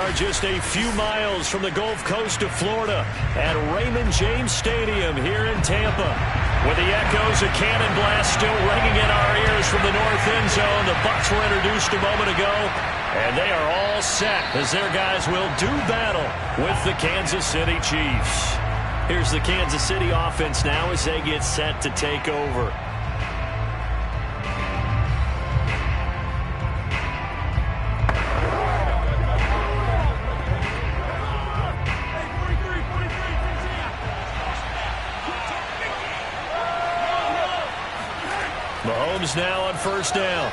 are just a few miles from the Gulf Coast of Florida at Raymond James Stadium here in Tampa. With the echoes of cannon blast still ringing in our ears from the north end zone, the Bucs were introduced a moment ago, and they are all set as their guys will do battle with the Kansas City Chiefs. Here's the Kansas City offense now as they get set to take over. Mahomes now on first down.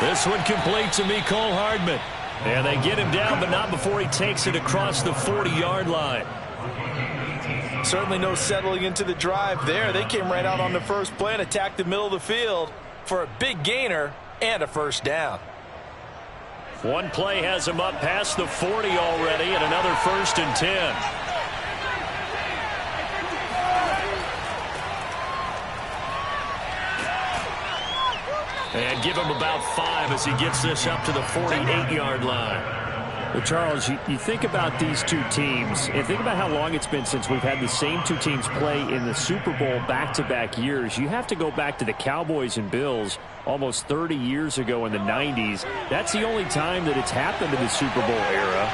This one complete to Mecole Hardman. And they get him down, but not before he takes it across the 40-yard line. Certainly no settling into the drive there. They came right out on the first play and attacked the middle of the field for a big gainer and a first down. One play has him up past the 40 already, and another 1st and 10. And give him about 5 as he gets this up to the 48-yard line. Well, Charles, you think about these two teams, and think about how long it's been since we've had the same two teams play in the Super Bowl back-to-back years. You have to go back to the Cowboys and Bills almost 30 years ago in the 90s. That's the only time that it's happened in the Super Bowl era.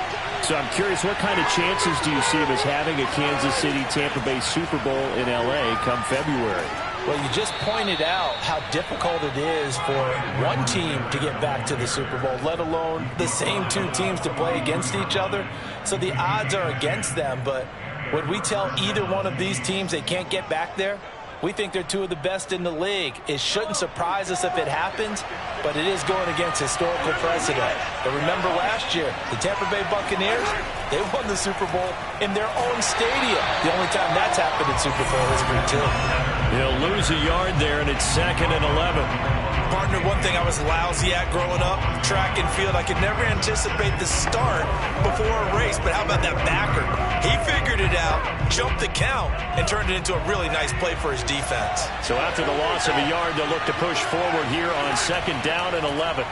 So I'm curious, what kind of chances do you see of us having a Kansas City-Tampa Bay Super Bowl in L.A. come February? Well, you just pointed out how difficult it is for one team to get back to the Super Bowl, let alone the same two teams to play against each other. So the odds are against them, but when we tell either one of these teams they can't get back there, we think they're two of the best in the league. It shouldn't surprise us if it happens, but it is going against historical precedent. But remember last year, the Tampa Bay Buccaneers, they won the Super Bowl in their own stadium. The only time that's happened in Super Bowl history, too. He'll lose a yard there, and it's 2nd and 11. Partner, one thing I was lousy at growing up, track and field, I could never anticipate the start before a race, but how about that backer? He figured it out, jumped the count, and turned it into a really nice play for his defense. So after the loss of a yard, they'll look to push forward here on 2nd down and 11.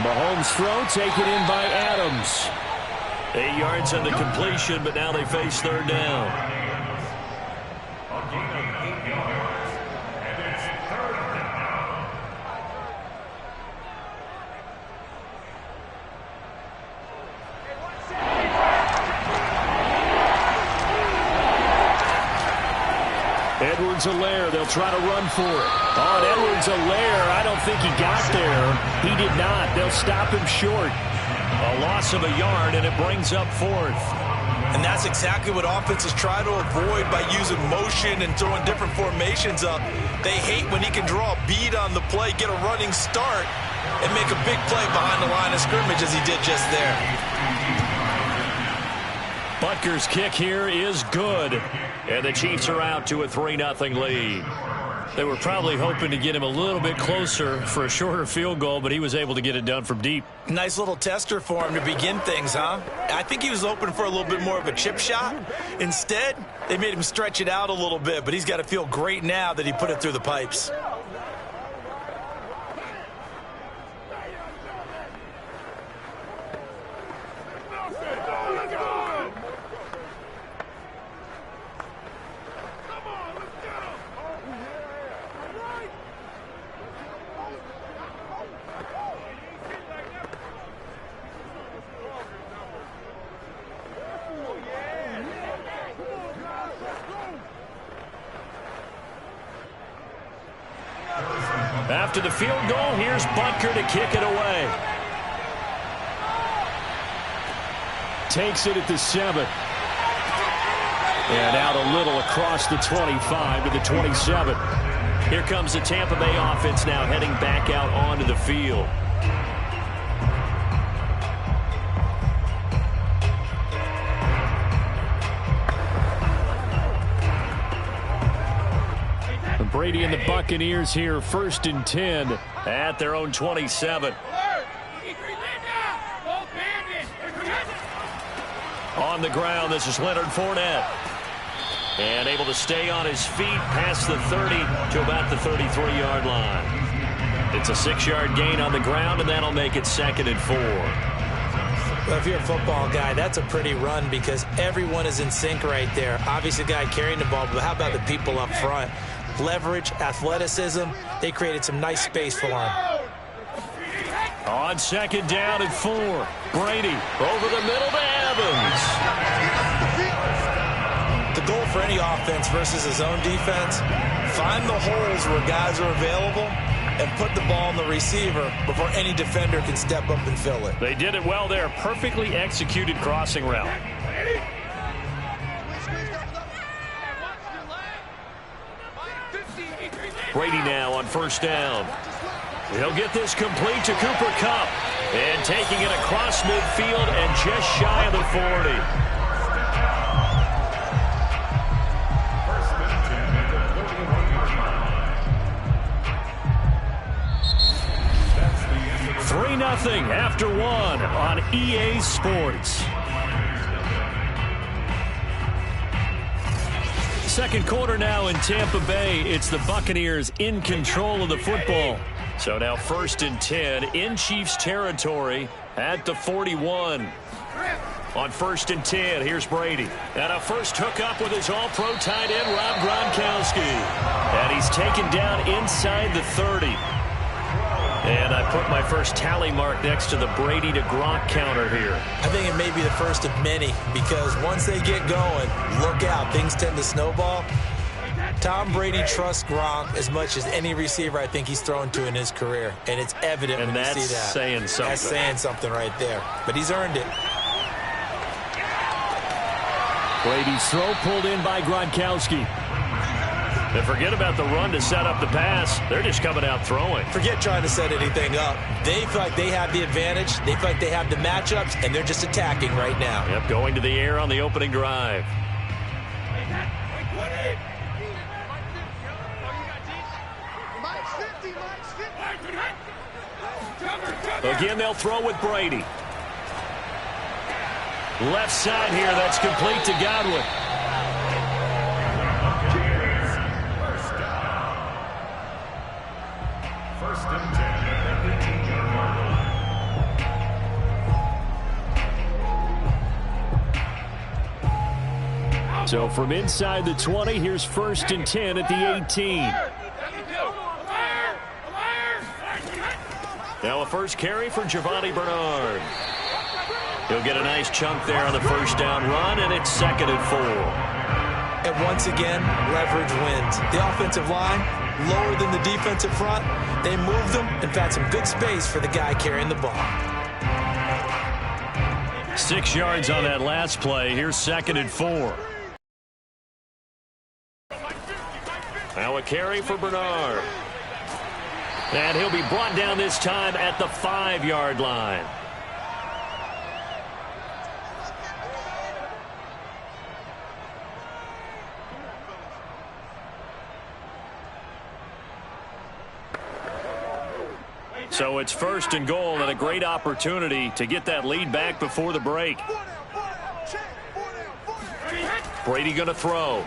Mahomes' throw taken in by Adams. 8 yards on the completion, but now they face 3rd down. Edwards-Helaire, they'll try to run for it. On Edwards-Helaire, I don't think he got there. He did not. They'll stop him short. A loss of a yard, and it brings up 4th. And that's exactly what offenses try to avoid by using motion and throwing different formations up. They hate when he can draw a bead on the play, get a running start, and make a big play behind the line of scrimmage as he did just there. Butker's kick here is good. And the Chiefs are out to a 3-0 lead. They were probably hoping to get him a little bit closer for a shorter field goal, but he was able to get it done from deep. Nice little tester for him to begin things, huh? I think he was hoping for a little bit more of a chip shot. Instead, they made him stretch it out a little bit, but he's got to feel great now that he put it through the pipes. After the field goal, here's Butker to kick it away. Takes it at the 7. And out a little across the 25 to the 27. Here comes the Tampa Bay offense now heading back out onto the field. Brady and the Buccaneers here, 1st and 10 at their own 27. On the ground, this is Leonard Fournette. And able to stay on his feet past the 30 to about the 33-yard line. It's a 6-yard gain on the ground, and that'll make it 2nd and 4. Well, if you're a football guy, that's a pretty run because everyone is in sync right there. Obviously, the guy carrying the ball, but how about the people up front? Leverage, athleticism, they created some nice space for him. On 2nd down and 4, Brady over the middle to Evans. The goal for any offense versus his own defense, find the holes where guys are available and put the ball on the receiver before any defender can step up and fill it. They did it well there. Perfectly executed crossing route. Brady now on 1st down. He'll get this complete to Cooper Kupp. And taking it across midfield and just shy of the 40. 3-0 after 1 on EA Sports. Second quarter now in Tampa Bay. It's the Buccaneers in control of the football. So now 1st and 10 in Chiefs territory at the 41. On 1st and 10, here's Brady. And a first hookup with his all-pro tight end, Rob Gronkowski. And he's taken down inside the 30. And I put my first tally mark next to the Brady to Gronk counter here. I think it may be the first of many because once they get going, look out. Things tend to snowball. Tom Brady trusts Gronk as much as any receiver I think he's thrown to in his career. And it's evident when you see that. And that's saying something. That's saying something right there. But he's earned it. Brady's throw pulled in by Gronkowski. And forget about the run to set up the pass. They're just coming out throwing. Forget trying to set anything up. They feel like they have the advantage. They feel like they have the matchups, and they're just attacking right now. Yep, going to the air on the opening drive. Again, they'll throw with Brady. Left side here, that's complete to Godwin. So from inside the 20, here's 1st and 10 at the 18. Now a first carry for Giovanni Bernard. He'll get a nice chunk there on the 1st down run, and it's 2nd and 4. And once again, leverage wins. The offensive line, lower than the defensive front. They moved them and found some good space for the guy carrying the ball. 6 yards on that last play. Here's 2nd and 4. Now a carry for Bernard. And he'll be brought down this time at the 5-yard line. So it's 1st and goal and a great opportunity to get that lead back before the break. Brady going to throw.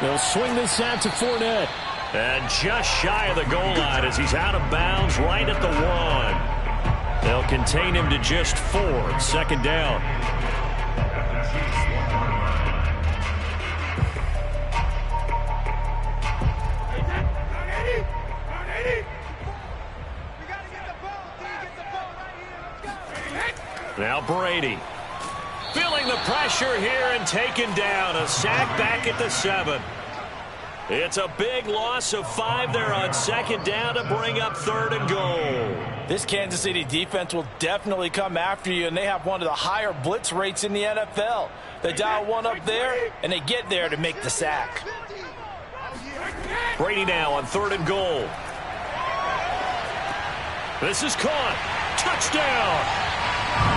They'll swing this out to Fournette. And just shy of the goal line as he's out of bounds right at the 1. They'll contain him to just 4. 2nd down. Now Brady. Feeling the pressure here and taken down. A sack back at the 7. It's a big loss of 5 there on 2nd down to bring up 3rd and goal. This Kansas City defense will definitely come after you, and they have one of the higher blitz rates in the NFL. They dial one up there, and they get there to make the sack. Brady now on 3rd and goal. This is caught. Touchdown.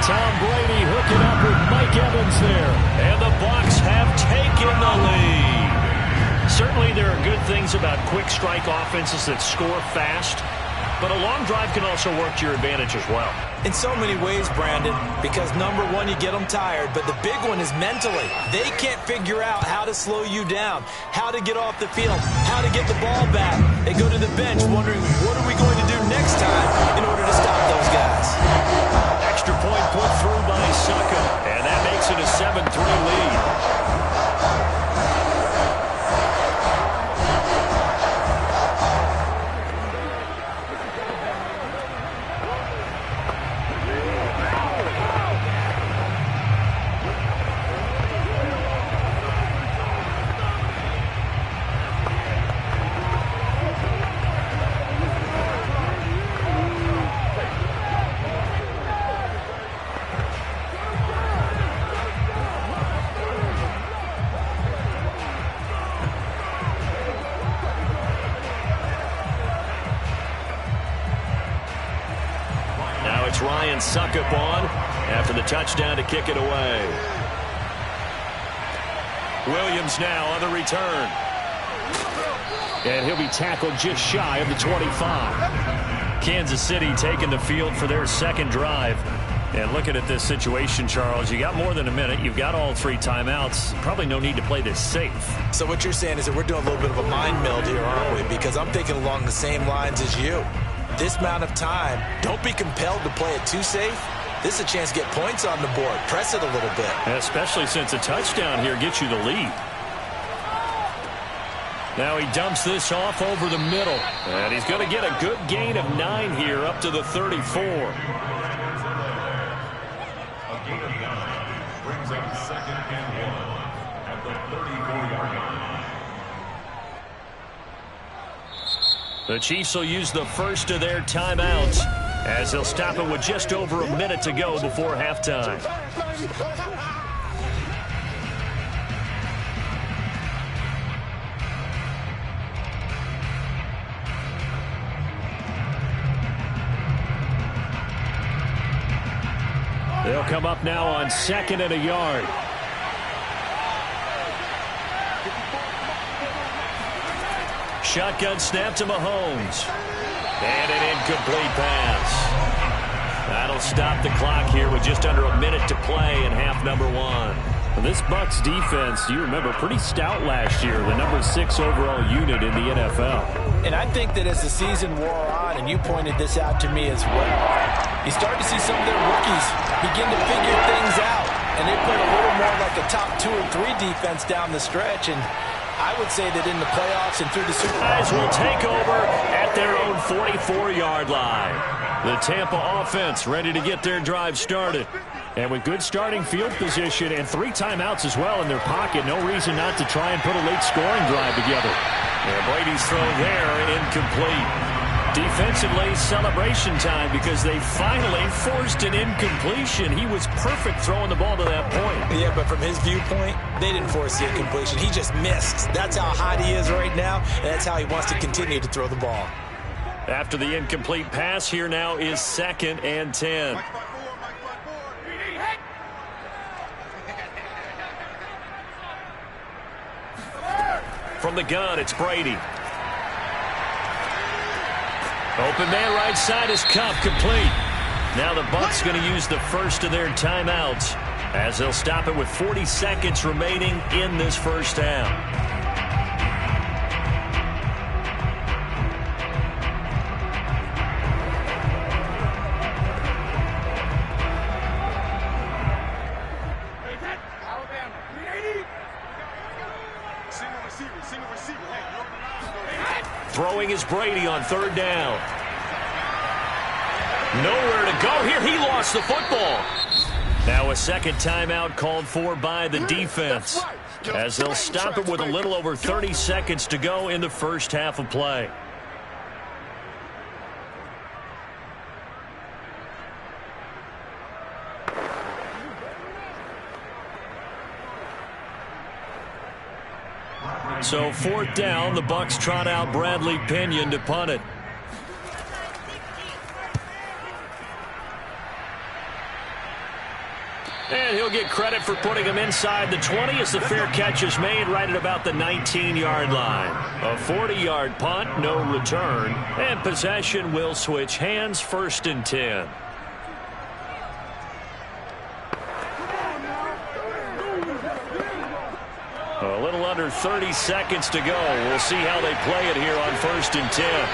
Tom Brady hooking up with Mike Evans there. And the Bucs have taken the lead. Certainly there are good things about quick strike offenses that score fast. but a long drive can also work to your advantage as well. In so many ways, Brandon, because number one, you get them tired, but the big one is mentally. They can't figure out how to slow you down, how to get off the field, how to get the ball back. They go to the bench wondering, what are we going to do next time in order to stop those guys? Extra point put through by Succa, and that makes it a 7-3 lead. Suck up on after the touchdown to kick it away. Williams now on the return. And he'll be tackled just shy of the 25. Kansas City taking the field for their second drive. And looking at this situation, Charles, you got more than a minute. You've got all 3 timeouts. Probably no need to play this safe. So what you're saying is that we're doing a little bit of a mind meld here, aren't we? Because I'm thinking along the same lines as you. This amount of time, don't be compelled to play it too safe. This is a chance to get points on the board. Press it a little bit. Especially since a touchdown here gets you the lead. Now he dumps this off over the middle. And he's going to get a good gain of 9 here up to the 34. A gain of 9 brings up 2nd and 1 at the 34-yard line. The Chiefs will use the first of their timeouts as they'll stop it with just over a minute to go before halftime. They'll come up now on 2nd and a yard. Shotgun snap to Mahomes. And an incomplete pass. That'll stop the clock here with just under a minute to play in half number 1. Well, this Bucs defense, you remember, pretty stout last year, the number 6 overall unit in the NFL. And I think that as the season wore on, and you pointed this out to me as well, you start to see some of their rookies begin to figure things out. And they played a little more like a top 2 or 3 defense down the stretch. And I would say that in the playoffs and through the Super Bowl, guys will take over at their own 44-yard line. The Tampa offense ready to get their drive started. And with good starting field position and 3 timeouts as well in their pocket, no reason not to try and put a late scoring drive together. And Brady's throw there, incomplete. Defensively, celebration time because they finally forced an incompletion. He was perfect throwing the ball to that point. Yeah, but from his viewpoint, they didn't force the incompletion. He just missed. That's how hot he is right now, and that's how he wants to continue to throw the ball. After the incomplete pass, here now is 2nd and 10. From the gun, it's Brady. Open man right side is Cup, complete. Now the Bucs going to use the first of their timeouts as they'll stop it with 40 seconds remaining in this first half. Throwing is Brady on 3rd down. Nowhere to go here. He lost the football. Now a second timeout called for by the defense as they'll stop it with a little over 30 seconds to go in the first half of play. So 4th down, the Bucs trot out Bradley Pinion to punt it. And he'll he'll get credit for putting him inside the 20 as the fair catch is made right at about the 19-yard line. A 40-yard punt, no return, and possession will switch hands, 1st and 10. A little under 30 seconds to go. We'll see how they play it here on 1st and 10.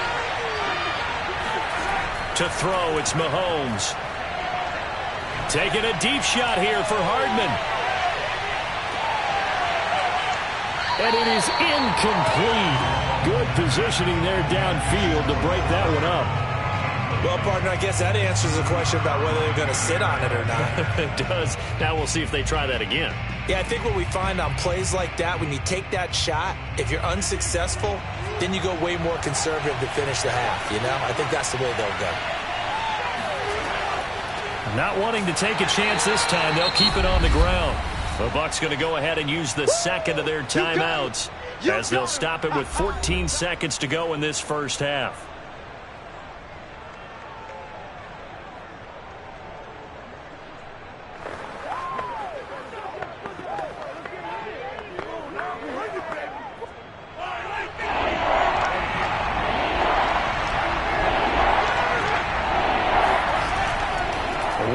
To throw, it's Mahomes. Taking a deep shot here for Hardman. And it is incomplete. Good positioning there downfield to break that one up. Well, partner, I guess that answers the question about whether they're going to sit on it or not. It does. Now we'll see if they try that again. Yeah, I think what we find on plays like that, when you take that shot, if you're unsuccessful, then you go way more conservative to finish the half, you know? I think that's the way they'll go. Not wanting to take a chance this time, they'll keep it on the ground. The Bucs going to go ahead and use the second of their timeouts as they'll stop it with 14 seconds to go in this first half.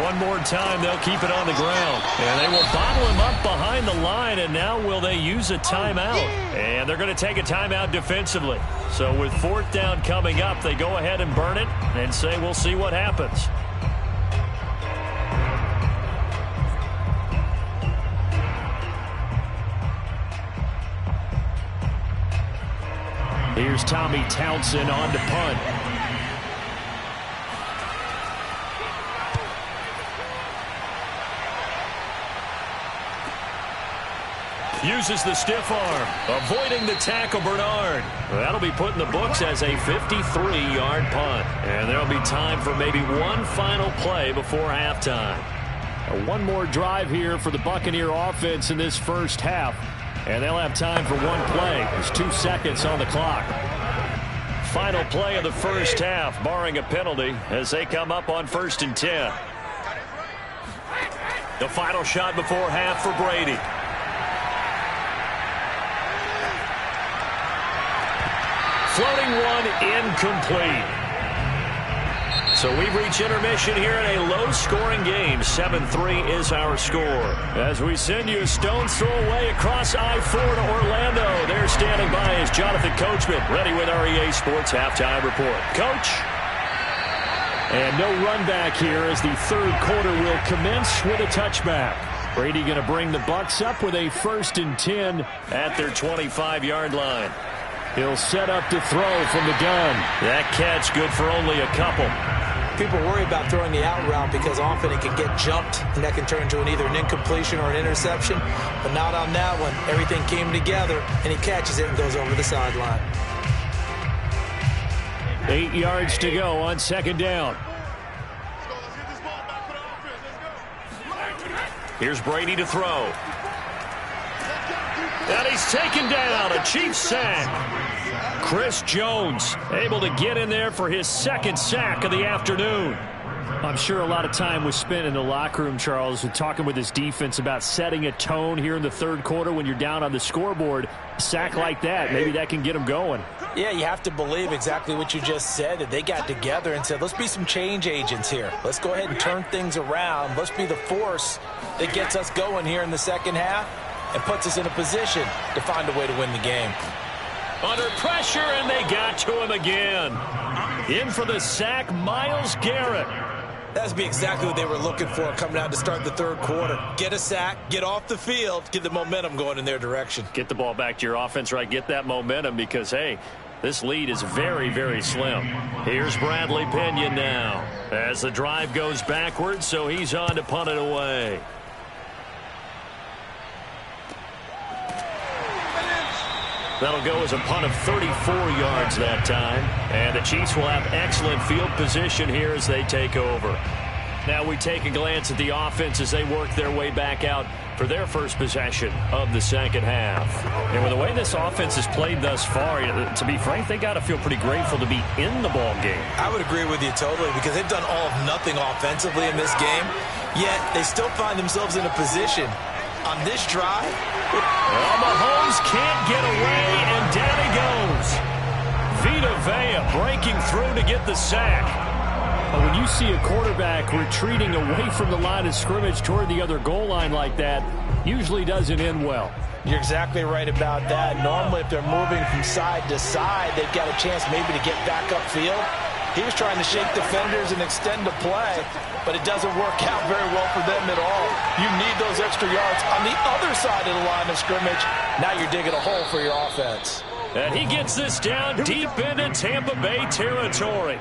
One more time, they'll keep it on the ground. And they will bottle him up behind the line, and now will they use a timeout? And they're going to take a timeout defensively. So with 4th down coming up, they go ahead and burn it and say we'll see what happens. Here's Tommy Townsend on to punt. Uses the stiff arm, avoiding the tackle, Bernard. That'll be put in the books as a 53-yard punt. And there'll be time for maybe one final play before halftime. One more drive here for the Buccaneer offense in this first half. And they'll have time for one play. There's 2 seconds on the clock. Final play of the first half, barring a penalty, as they come up on 1st and 10. The final shot before half for Brady. Floating one, incomplete. So we've reached intermission here in a low-scoring game. 7-3 is our score. As we send you a stone's throw away across I-4 to Orlando. There standing by is Jonathan Coachman, ready with our EA Sports Halftime Report. Coach? And no run back here as the third quarter will commence with a touchback. Brady going to bring the Bucs up with a 1st and 10 at their 25-yard line. He'll set up to throw from the gun. That catch good for only a couple. People worry about throwing the out route because often it can get jumped, and that can turn into either an incompletion or an interception. But not on that one. Everything came together, and he catches it and goes over the sideline. 8 yards to go on 2nd down. Here's Brady to throw. And he's taken down, a Chiefs sack. Chris Jones able to get in there for his 2nd sack of the afternoon. I'm sure a lot of time was spent in the locker room, Charles, with talking with his defense about setting a tone here in the third quarter when you're down on the scoreboard. A sack like that, maybe that can get them going. Yeah, you have to believe exactly what you just said, that they got together and said, let's be some change agents here. Let's go ahead and turn things around. Let's be the force that gets us going here in the second half and puts us in a position to find a way to win the game. Under pressure, and they got to him again. In for the sack, Myles Garrett. That's be exactly what they were looking for coming out to start the third quarter. Get a sack, get off the field, get the momentum going in their direction. Get the ball back to your offense, right? Get that momentum because, hey, this lead is very, very slim. Here's Bradley Pinion now as the drive goes backwards, so he's on to punt it away. That'll go as a punt of 34 yards that time. And the Chiefs will have excellent field position here as they take over. Now we take a glance at the offense as they work their way back out for their first possession of the second half. And with the way this offense has played thus far, to be frank, they got to feel pretty grateful to be in the ball game. I would agree with you totally because they've done all of nothing offensively in this game, yet they still find themselves in a position on this drive. Well, Mahomes can't get away, and down he goes. Vita Vea breaking through to get the sack. When you see a quarterback retreating away from the line of scrimmage toward the other goal line like that, usually doesn't end well. You're exactly right about that. Normally, if they're moving from side to side, they've got a chance maybe to get back upfield. He was trying to shake defenders and extend the play, but it doesn't work out very well for them at all. You need those extra yards on the other side of the line of scrimmage. Now you're digging a hole for your offense. And he gets this down deep into Tampa Bay territory.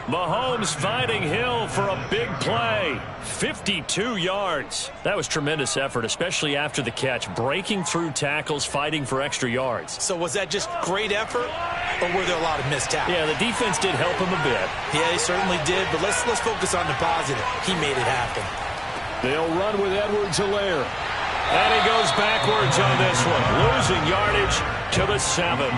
Mahomes finding Hill for a big play. 52 yards. That was tremendous effort, especially after the catch. Breaking through tackles, fighting for extra yards. So was that just great effort, or were there a lot of missed tackles? Yeah, the defense did help him a bit. Yeah, he certainly did, but let's focus on the positive. He made it happen. They'll run with Edwards-Helaire. And he goes backwards on this one. Losing yardage to the 7.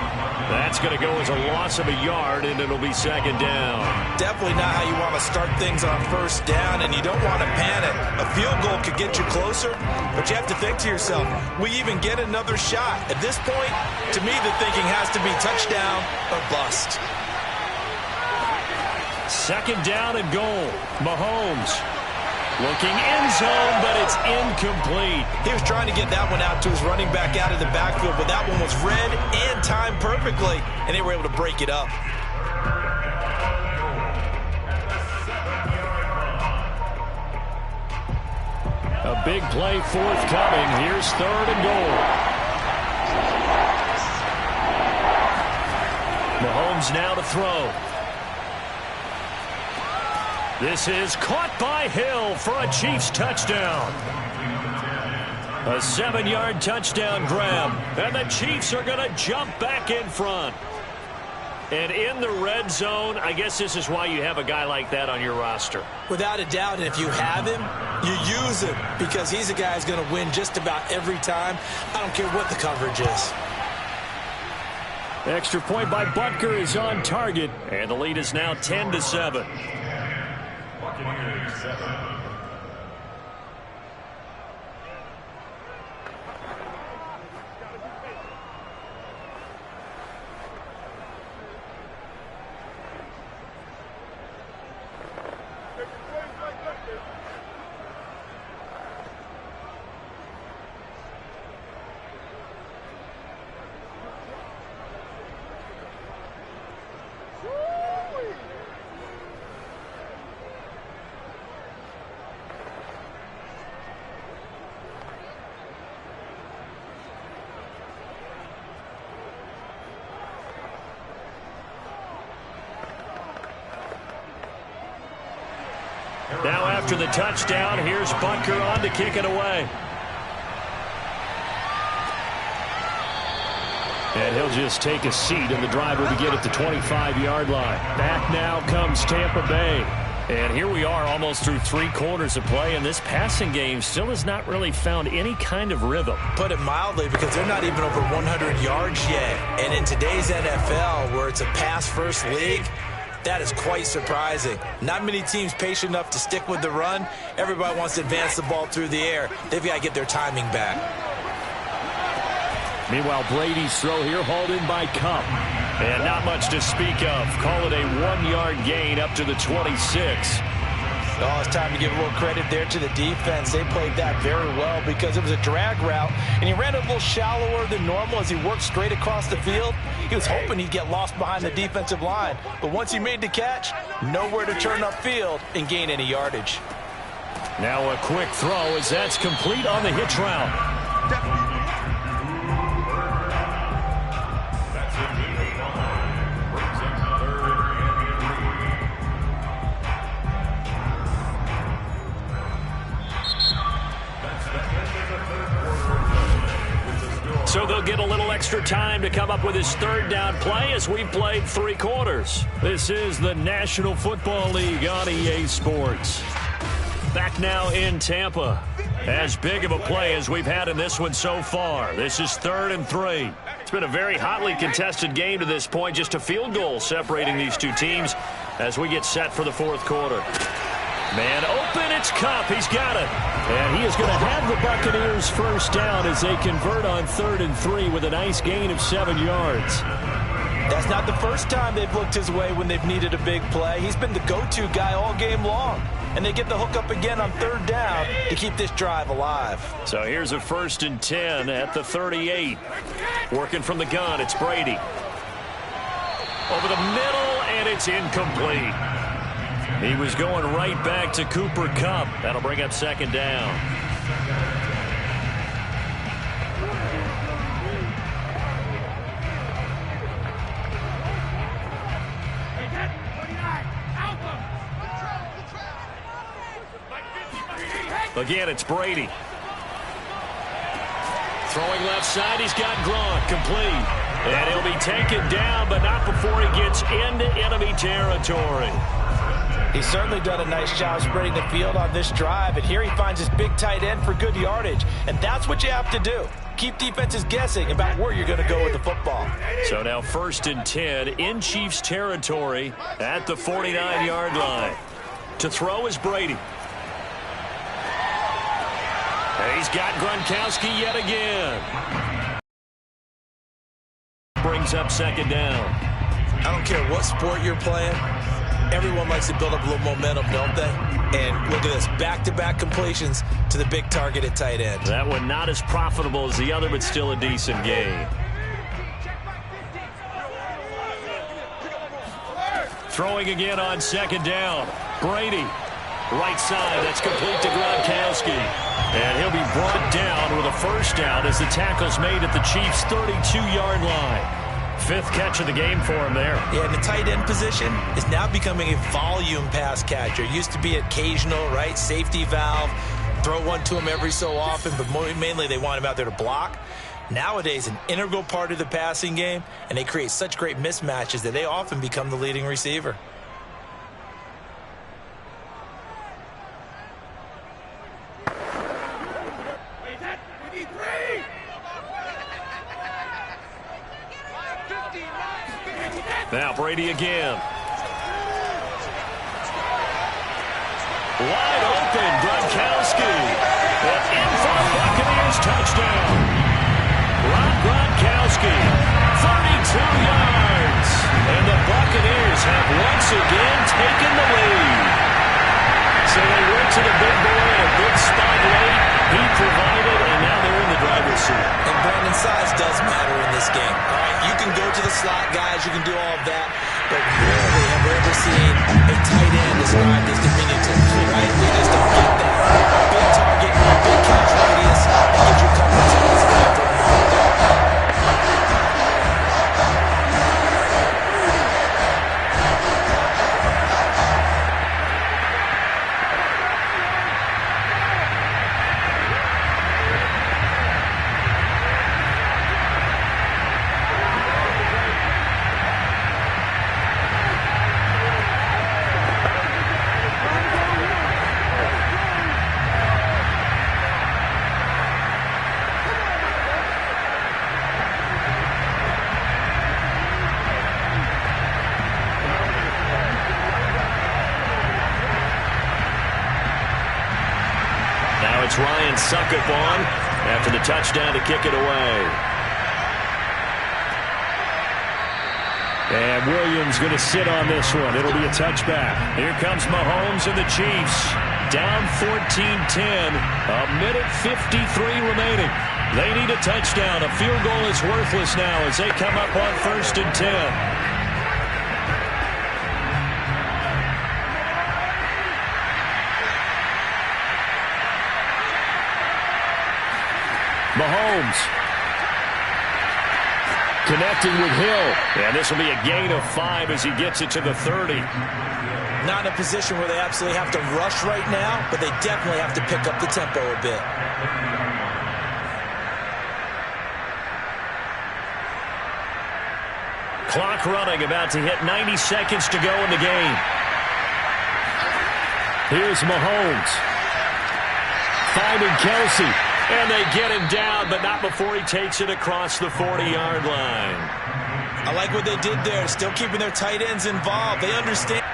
That's going to go as a loss of a yard, and it'll be second down. Definitely not how you want to start things on first down, and you don't want to panic. A field goal could get you closer, but you have to think to yourself, we even get another shot. At this point, to me, the thinking has to be touchdown or bust. Second down and goal. Mahomes looking end zone, but it's incomplete. He was trying to get that one out to his running back out of the backfield, but that one was read and timed perfectly, and they were able to break it up. A big play forthcoming. Here's third and goal. Mahomes now to throw. This is caught by Hill for a Chiefs touchdown. A 7-yard touchdown grab. And the Chiefs are going to jump back in front. And in the red zone, I guess this is why you have a guy like that on your roster. Without a doubt, and if you have him, you use him because he's a guy who's going to win just about every time. I don't care what the coverage is. Extra point by Butker is on target. And the lead is now 10-7. Buccaneers 7. Now after the touchdown, here's Butker on to kick it away. And he'll just take a seat, and the drive will begin at the 25-yard line. Back now comes Tampa Bay. And here we are almost through 3 quarters of play, and this passing game still has not really found any kind of rhythm. Put it mildly, because they're not even over 100 yards yet. And in today's NFL, where it's a pass-first league, that is quite surprising. Not many teams patient enough to stick with the run. Everybody wants to advance the ball through the air. They've got to get their timing back. Meanwhile, Brady's throw here hauled in by Cup. And not much to speak of. Call it a 1-yard gain up to the 26. Oh, it's time to give a little credit there to the defense. They played that very well because it was a drag route, and he ran a little shallower than normal as he worked straight across the field. He was hoping he'd get lost behind the defensive line, but once he made the catch, nowhere to turn upfield and gain any yardage. Now a quick throw as that's complete on the hitch route. So they'll get a little extra time to come up with his third down play as we've played 3 quarters. This is the National Football League on EA Sports. Back now in Tampa. As big of a play as we've had in this one so far. This is 3rd and 3. It's been a very hotly contested game to this point. Just a field goal separating these two teams as we get set for the 4th quarter. Man open, it's Kupp. He's got it. And he is going to have the Buccaneers first down as they convert on 3rd and 3 with a nice gain of 7 yards. That's not the first time they've looked his way when they've needed a big play. He's been the go-to guy all game long. And they get the hook up again on 3rd down to keep this drive alive. So here's a 1st and 10 at the 38. Working from the gun, it's Brady. Over the middle, and it's incomplete. He was going right back to Cooper Kupp. That'll bring up 2nd down. Again, it's Brady. Throwing left side, he's got Gronk, complete. And he'll be taken down, but not before he gets into enemy territory. He's certainly done a nice job spreading the field on this drive, and here he finds his big tight end for good yardage. And that's what you have to do. Keep defenses guessing about where you're going to go with the football. So now 1st and 10 in Chiefs territory at the 49-yard line. To throw is Brady. And he's got Gronkowski yet again. Brings up 2nd down. I don't care what sport you're playing. Everyone likes to build up a little momentum, don't they? And look at this, back-to-back completions to the big target at tight end. That one not as profitable as the other, but still a decent game. Throwing again on 2nd down. Brady, right side, that's complete to Gronkowski. And he'll be brought down with a 1st down as the tackle's made at the Chiefs' 32-yard line. 5th catch of the game for him there. Yeah, and the tight end position is now becoming a volume pass catcher. It used to be occasional, right? Safety valve, throw one to him every so often, but mainly they want him out there to block. Nowadays, an integral part of the passing game, and they create such great mismatches that they often become the leading receiver. Now Brady again. Wide open, Gronkowski. And in for the Buccaneers touchdown. Gronkowski, 32 yards. And the Buccaneers have once again taken the lead. So they went to the big boy in a big spot late. He provided, and now they're in the driver's seat. And Brandon, size does matter in this game. All right, you can go to the slot guys, you can do all of that, but rarely have we ever seen a tight end described as diminutive, right? We just don't get that. Big target, big catch radius, that gives you comfort zone as a guy for It's Ryan Suckup on after the touchdown to kick it away. And Williams going to sit on this one. It'll be a touchback. Here comes Mahomes and the Chiefs. Down 14-10. A minute 53 remaining. They need a touchdown. A field goal is worthless now as they come up on 1st and 10. Mahomes connecting with Hill. And this will be a gain of 5 as he gets it to the 30. Not in a position where they absolutely have to rush right now, but they definitely have to pick up the tempo a bit. Clock running, about to hit 90 seconds to go in the game. Here's Mahomes. finding Kelsey. And they get him down, but not before he takes it across the 40-yard line. I like what they did there, still keeping their tight ends involved. They understand.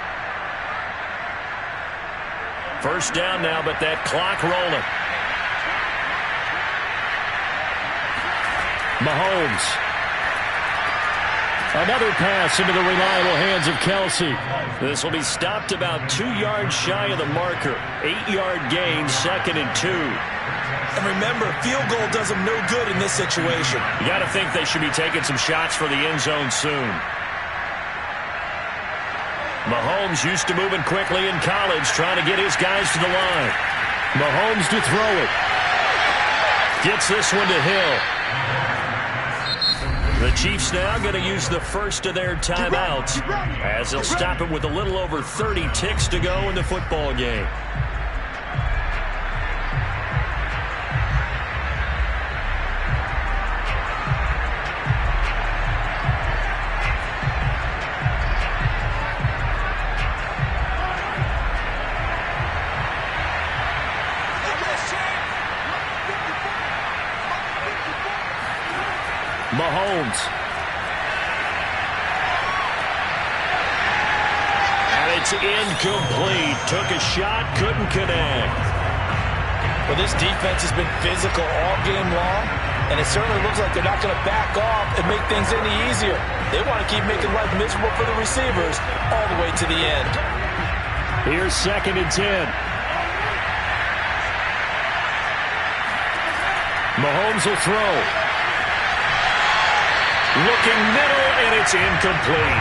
First down now, but that clock rolling. Mahomes. Another pass into the reliable hands of Kelsey. This will be stopped about 2 yards shy of the marker. 8-yard gain, 2nd and 2. And remember, field goal does them no good in this situation. You got to think they should be taking some shots for the end zone soon. Mahomes used to moving quickly in college, trying to get his guys to the line. Mahomes to throw it. Gets this one to Hill. The Chiefs now going to use the first of their timeouts as they'll stop it with a little over 30 ticks to go in the football game. Mahomes. And it's incomplete. Took a shot, couldn't connect. Well, this defense has been physical all game long, and it certainly looks like they're not going to back off and make things any easier. They want to keep making life miserable for the receivers all the way to the end. Here's 2nd and 10. Mahomes will throw. Looking middle, and it's incomplete.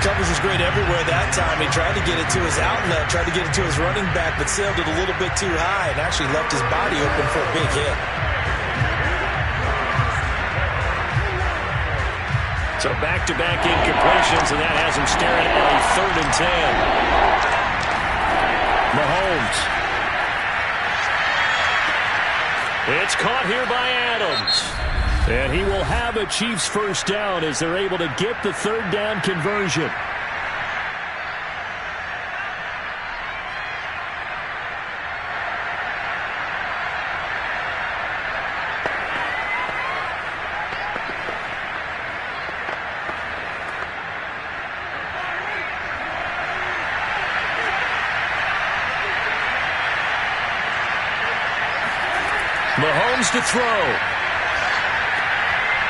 Coverage was great everywhere that time. He tried to get it to his outlet, tried to get it to his running back, but sailed it a little bit too high and actually left his body open for a big hit. So back-to-back incompletions, and that has him staring at a 3rd and 10. Mahomes. It's caught here by Adams. And he will have a Chiefs first down as they're able to get the 3rd down conversion. Mahomes to throw.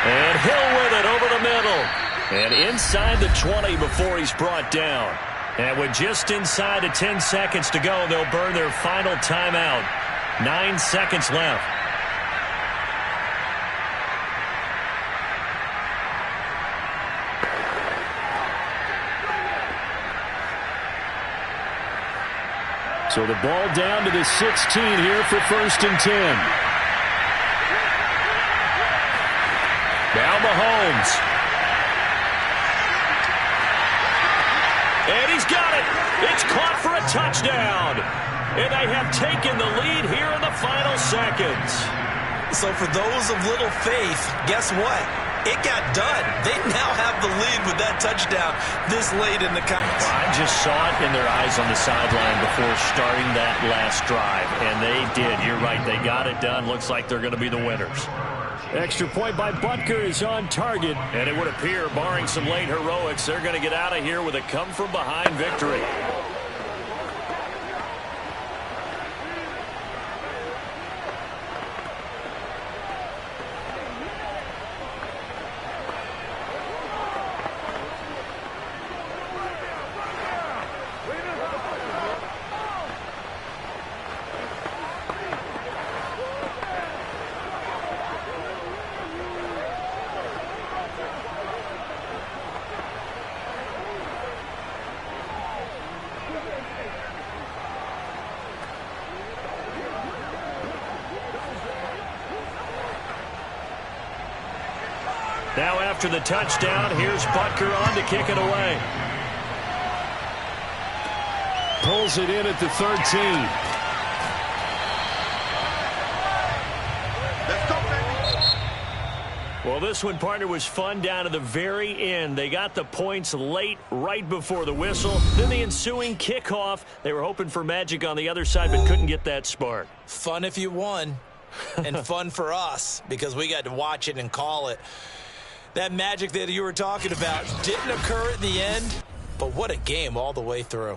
And Hill with it over the middle. And inside the 20 before he's brought down. And with just inside of 10 seconds to go, they'll burn their final timeout. 9 seconds left. So the ball down to the 16 here for 1st and 10. Now Mahomes. And he's got it. It's caught for a touchdown. And they have taken the lead here in the final seconds. So for those of little faith, guess what? It got done. They now have the lead with that touchdown this late in the contest. I just saw it in their eyes on the sideline before starting that last drive. And they did. You're right. They got it done. Looks like they're going to be the winners. Extra point by Butker is on target. And it would appear, barring some late heroics, they're going to get out of here with a come-from-behind victory. Now after the touchdown, here's Butker on to kick it away. Pulls it in at the 13. Well, this one, partner, was fun down to the very end. They got the points late, right before the whistle. Then the ensuing kickoff. They were hoping for magic on the other side, but couldn't get that spark. Fun if you won, and fun for us because we got to watch it and call it. That magic that you were talking about didn't occur at the end, but what a game all the way through.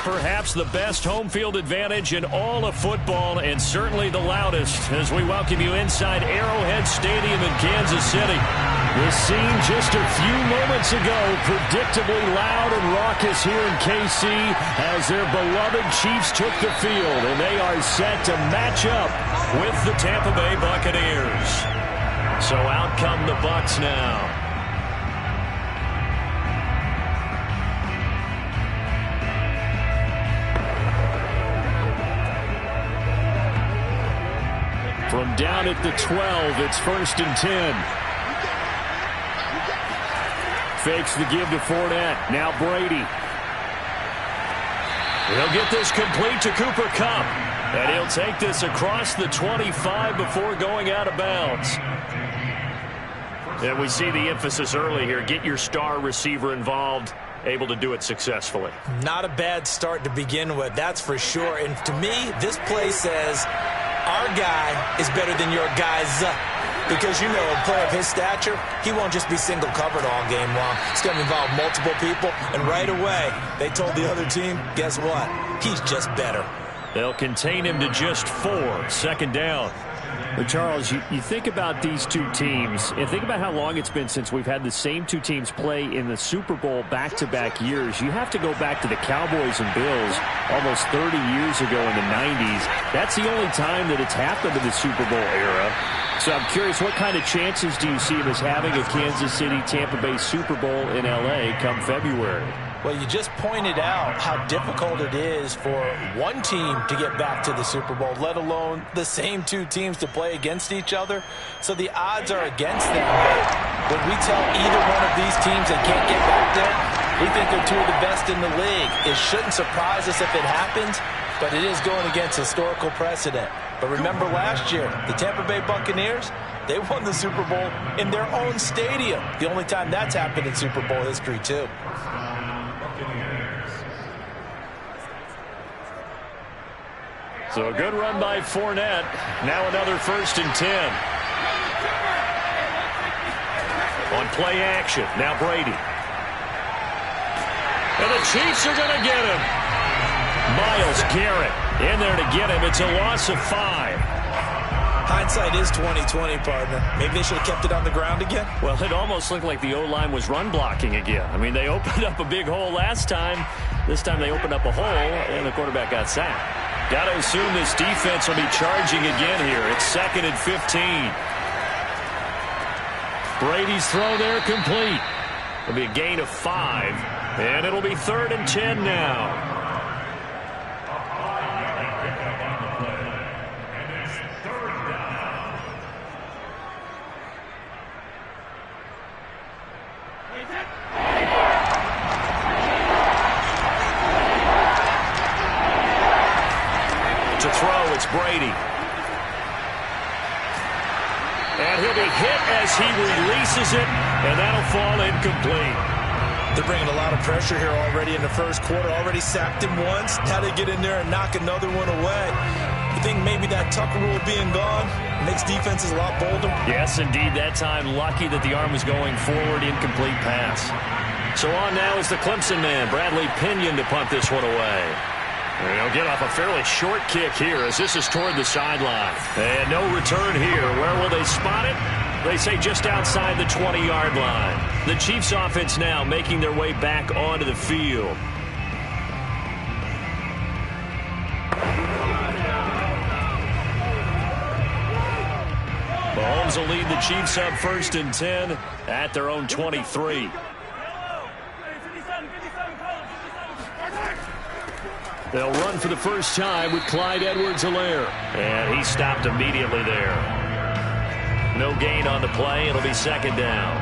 perhaps the best home field advantage in all of football, and certainly the loudest, as we welcome you inside Arrowhead Stadium in Kansas City. The scene just a few moments ago, predictably loud and raucous here in KC as their beloved Chiefs took the field, and they are set to match up with the Tampa Bay Buccaneers. So out come the Bucs now. From down at the 12, it's 1st and 10. Fakes the give to Fournette. Now Brady. He'll get this complete to Cooper Kupp. And he'll take this across the 25 before going out of bounds. And we see the emphasis early here. Get your star receiver involved. Able to do it successfully. Not a bad start to begin with, that's for sure. And to me, this play says our guy is better than your guy's. Because, you know, a player of his stature, he won't just be single covered all game long. It's going to involve multiple people. And right away, they told the other team, guess what? He's just better. They'll contain him to just 4. 2nd down. But Charles, you think about these two teams, and think about how long it's been since we've had the same two teams play in the Super Bowl back-to-back years. You have to go back to the Cowboys and Bills almost 30 years ago in the 90s. That's the only time that it's happened in the Super Bowl era. So I'm curious, what kind of chances do you see him as having a Kansas City-Tampa Bay Super Bowl in L.A. come February? Well, you just pointed out how difficult it is for one team to get back to the Super Bowl, let alone the same two teams to play against each other. So the odds are against them. But when we tell either one of these teams they can't get back there, we think they're two of the best in the league. It shouldn't surprise us if it happens, but it is going against historical precedent. But remember last year, the Tampa Bay Buccaneers, they won the Super Bowl in their own stadium. The only time that's happened in Super Bowl history, too. So a good run by Fournette. Now another 1st and 10. On play action. Now Brady. And the Chiefs are going to get him. Myles Garrett in there to get him. It's a loss of 5. Hindsight is 20/20, partner. Maybe they should have kept it on the ground again. Well, it almost looked like the O-line was run blocking again. I mean, they opened up a big hole last time. This time they opened up a hole, and the quarterback got sacked. Got to assume this defense will be charging again here. It's 2nd and 15. Brady's throw there complete. It'll be a gain of 5, and it'll be 3rd and 10 now. To throw, it's Brady. And he'll be hit as he releases it, and that'll fall incomplete. They're bringing a lot of pressure here already in the first quarter. Already sacked him once. Now they get in there and knock another one away. You think maybe that Tucker rule being gone makes defenses a lot bolder? Yes, indeed. That time, lucky that the arm was going forward. Incomplete pass. So on now is the Clemson man, Bradley Pinion, to punt this one away. He'll get off a fairly short kick here as this is toward the sideline. And no return here. Where will they spot it? They say just outside the 20-yard line. The Chiefs offense now making their way back onto the field. Mahomes will lead the Chiefs up 1st and 10 at their own 23. They'll run for the first time with Clyde Edwards-Helaire. And he stopped immediately there. No gain on the play. It'll be 2nd down.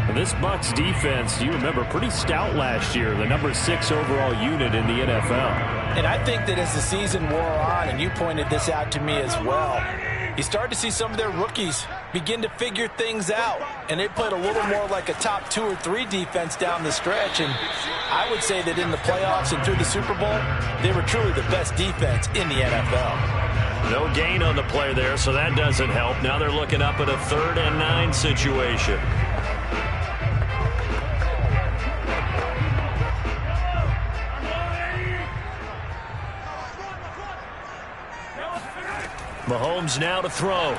And this Bucs defense, you remember, pretty stout last year. The number 6 overall unit in the NFL. And I think that as the season wore on, and you pointed this out to me as well, you start to see some of their rookies begin to figure things out. And they played a little more like a top 2 or 3 defense down the stretch. And I would say that in the playoffs and through the Super Bowl, they were truly the best defense in the NFL. No gain on the play there, so that doesn't help. Now they're looking up at a 3rd and 9 situation. Mahomes now to throw.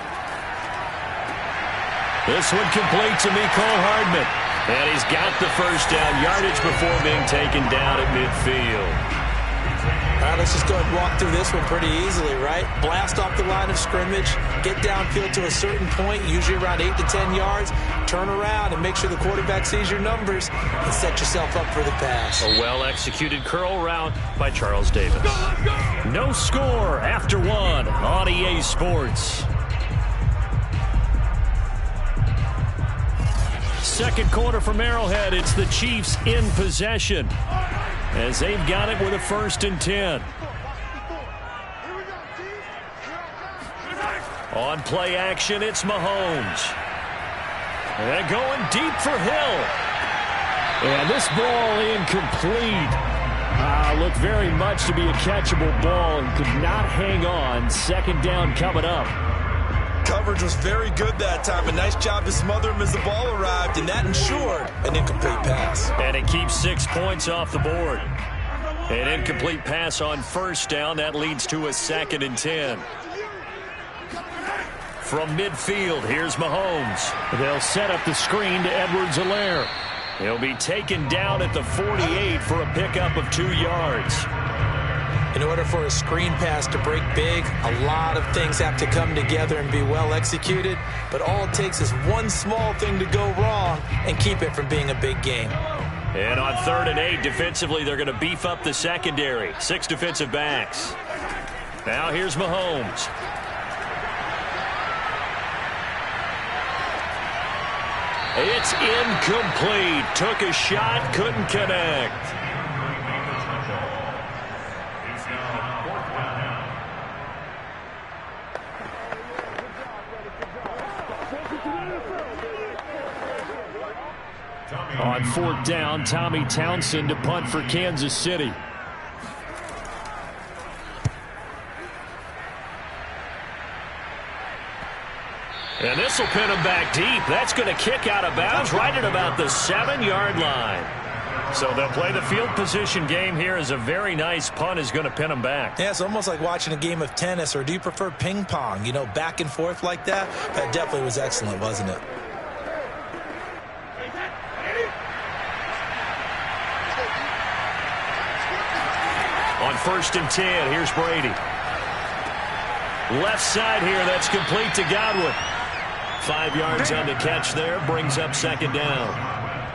This one complete to Mecole Hardman. And he's got the first down yardage before being taken down at midfield. All right, let's just go ahead and walk through this one pretty easily, right? Blast off the line of scrimmage, get downfield to a certain point, usually around 8 to 10 yards, turn around and make sure the quarterback sees your numbers and set yourself up for the pass. A well-executed curl route by Charles Davis. No score after one on EA Sports. Second quarter from Arrowhead, it's the Chiefs in possession as they've got it with a 1st and 10. On play action, it's Mahomes. And going deep for Hill. And this ball incomplete. Looked very much to be a catchable ball and could not hang on. 2nd down coming up. Coverage was very good that time. A nice job to smother him as the ball arrived, and that ensured an incomplete pass. And it keeps 6 points off the board. An incomplete pass on 1st down. That leads to a 2nd and 10. From midfield, here's Mahomes. They'll set up the screen to Edwards-Helaire. He'll be taken down at the 48 for a pickup of 2 yards. In order for a screen pass to break big, a lot of things have to come together and be well executed, but all it takes is one small thing to go wrong and keep it from being a big game. And on 3rd and 8, defensively, they're going to beef up the secondary. 6 defensive backs. Now here's Mahomes. It's incomplete. Took a shot, couldn't connect. On 4th down, Tommy Townsend to punt for Kansas City. And this will pin him back deep. That's going to kick out of bounds right at about the 7-yard line. So they'll play the field position game here as a very nice punt is going to pin them back. Yeah, it's almost like watching a game of tennis, or do you prefer ping pong? You know, back and forth like that? That definitely was excellent, wasn't it? On 1st and 10, here's Brady. Left side here, that's complete to Godwin. 5 yards on the catch there, brings up 2nd down.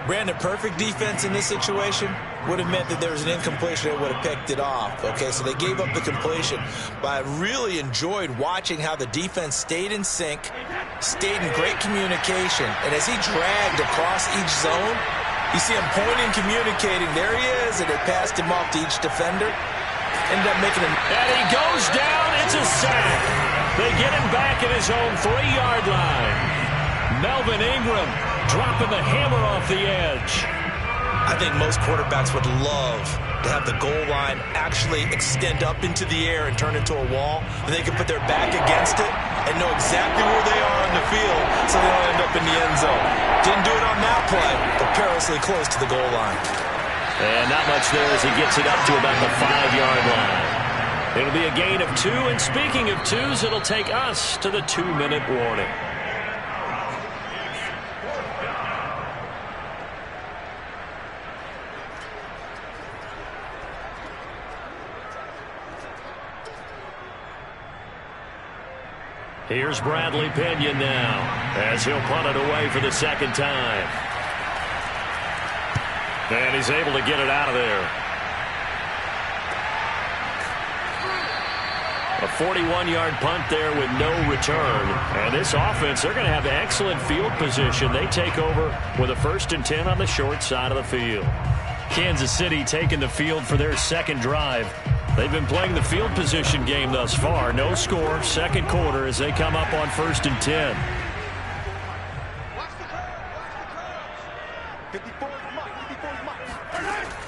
Brandon, perfect defense in this situation would have meant that there was an incompletion that would have picked it off. Okay, so they gave up the completion, but I really enjoyed watching how the defense stayed in sync, stayed in great communication, and as he dragged across each zone, you see him pointing, communicating. There he is, and they passed him off to each defender. Ended up making him. And he goes down. It's a sack. They get him back at his own 3-yard line. Melvin Ingram dropping the hammer off the edge. I think most quarterbacks would love to have the goal line actually extend up into the air and turn into a wall, and they can put their back against it and know exactly where they are on the field so they don't end up in the end zone. Didn't do it on that play, but perilously close to the goal line. And not much there as he gets it up to about the 5-yard line. It'll be a gain of 2, and speaking of 2s, it'll take us to the 2-minute warning. Here's Bradley Pinion now as he'll punt it away for the 2nd time. And he's able to get it out of there. A 41-yard punt there with no return. And this offense, they're going to have excellent field position. They take over with a 1st and 10 on the short side of the field. Kansas City taking the field for their 2nd drive. They've been playing the field position game thus far. No score, 2nd quarter as they come up on 1st and 10.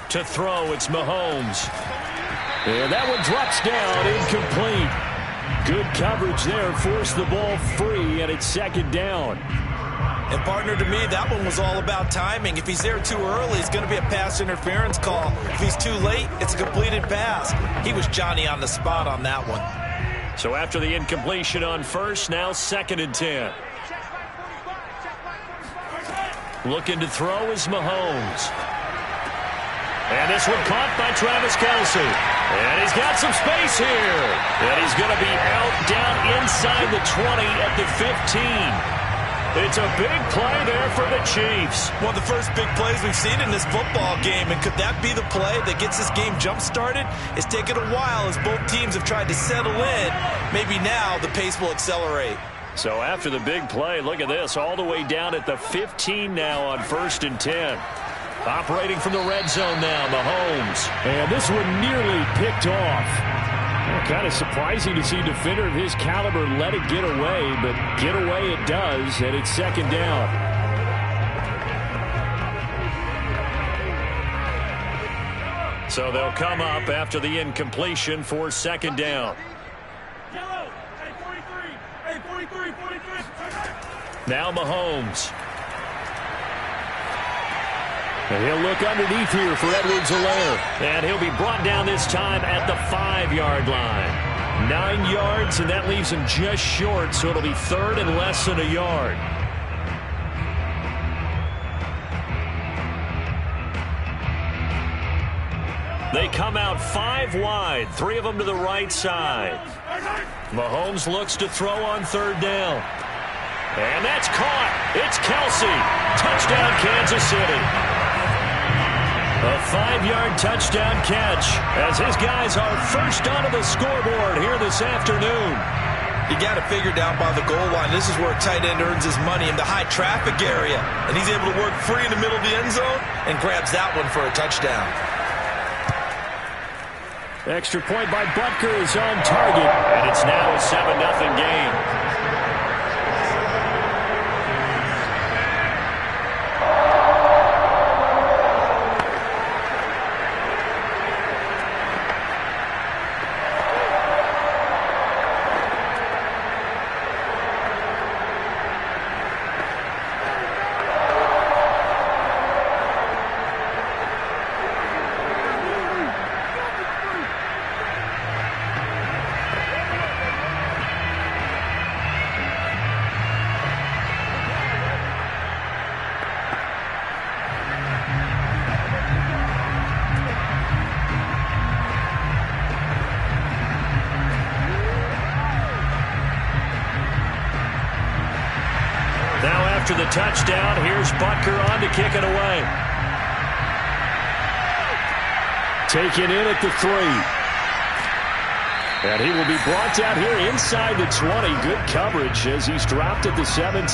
To throw, it's Mahomes. And that one drops down, incomplete. Good coverage there, forced the ball free, and it's 2nd down. And partner, to me, that one was all about timing. If he's there too early, it's going to be a pass interference call. If he's too late, it's a completed pass. He was Johnny on the spot on that one. So after the incompletion on first, now 2nd and 10. Looking to throw is Mahomes. And this one caught by Travis Kelce. And he's got some space here. And he's going to be out down inside the 20 at the 15. It's a big play there for the Chiefs. One of the first big plays we've seen in this football game. And could that be the play that gets this game jump-started? It's taken a while as both teams have tried to settle in. Maybe now the pace will accelerate. So after the big play, look at this, all the way down at the 15 now on 1st and 10. Operating from the red zone now, Mahomes. And this one nearly picked off. Kind of surprising to see a defender of his caliber let it get away, but get away it does, and it's 2nd down. So they'll come up after the incompletion for 2nd down. Now Mahomes. And he'll look underneath here for Edwards-Helaire. And he'll be brought down this time at the 5-yard line. 9 yards, and that leaves him just short, so it'll be 3rd and less than a yard. They come out 5 wide, 3 of them to the right side. Mahomes looks to throw on 3rd down. And that's caught. It's Kelce. Touchdown, Kansas City. A 5-yard touchdown catch as his guys are first onto the scoreboard here this afternoon. You got to figure down by the goal line. This is where a tight end earns his money in the high traffic area. And he's able to work free in the middle of the end zone and grabs that one for a touchdown. Extra point by Butker is on target. And it's now a 7-0 game. After the touchdown, here's Butker on to kick it away. Taken in at the 3. And he will be brought down here inside the 20. Good coverage as he's dropped at the 17.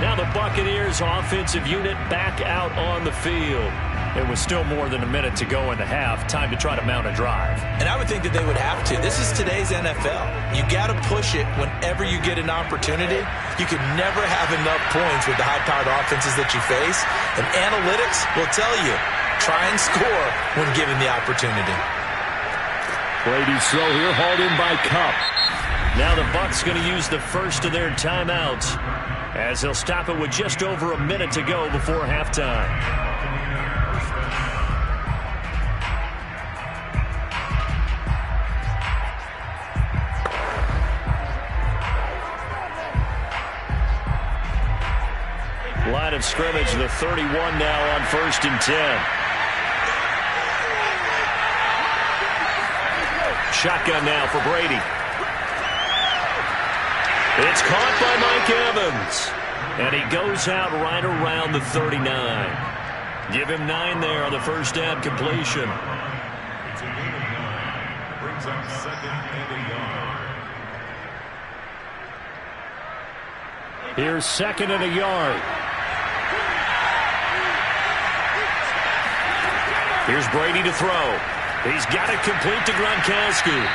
Now the Buccaneers offensive unit back out on the field. It was still more than a minute to go in the half. Time to try to mount a drive. And I would think that they would have to. This is today's NFL. You got to push it whenever you get an opportunity. You can never have enough points with the high-powered offenses that you face. And analytics will tell you, try and score when given the opportunity. Brady's throw here hauled in by Cup. Now the Bucs going to use the first of their timeouts as they'll stop it with just over a minute to go before halftime. Line of scrimmage, the 31 now on 1st and 10. Shotgun now for Brady. It's caught by Mike Evans. And he goes out right around the 39. Give him 9 there on the first down completion. It's a gain of 9. Brings up 2nd and a yard. Here's 2nd and a yard. Here's Brady to throw. He's got it complete to Gronkowski.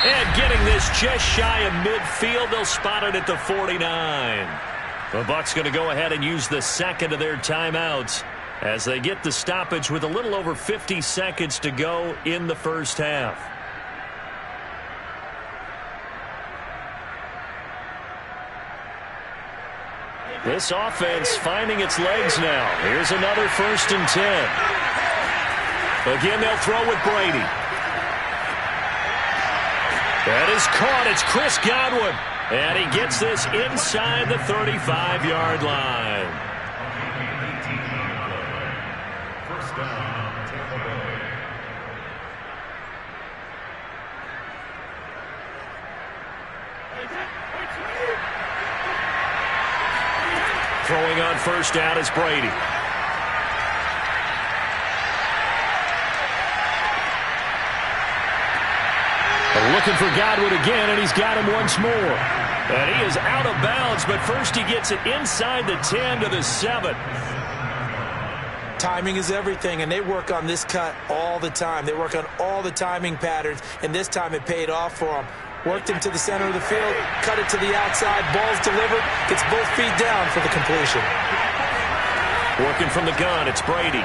And getting this just shy of midfield, they'll spot it at the 49. The Bucs going to go ahead and use the second of their timeouts as they get the stoppage with a little over 50 seconds to go in the first half. This offense finding its legs now. Here's another 1st and 10. Again, they'll throw with Brady. That is caught. It's Chris Godwin. And he gets this inside the 35-yard line. First down, Tampa Bay. Throwing on first down is Brady. Looking for Godwin again, and he's got him once more. And he is out of bounds, but first he gets it inside the 10 to the 7. Timing is everything, and they work on this cut all the time. They work on all the timing patterns, and this time it paid off for them. Worked him to the center of the field, cut it to the outside, ball's delivered, gets both feet down for the completion. Working from the gun, it's Brady.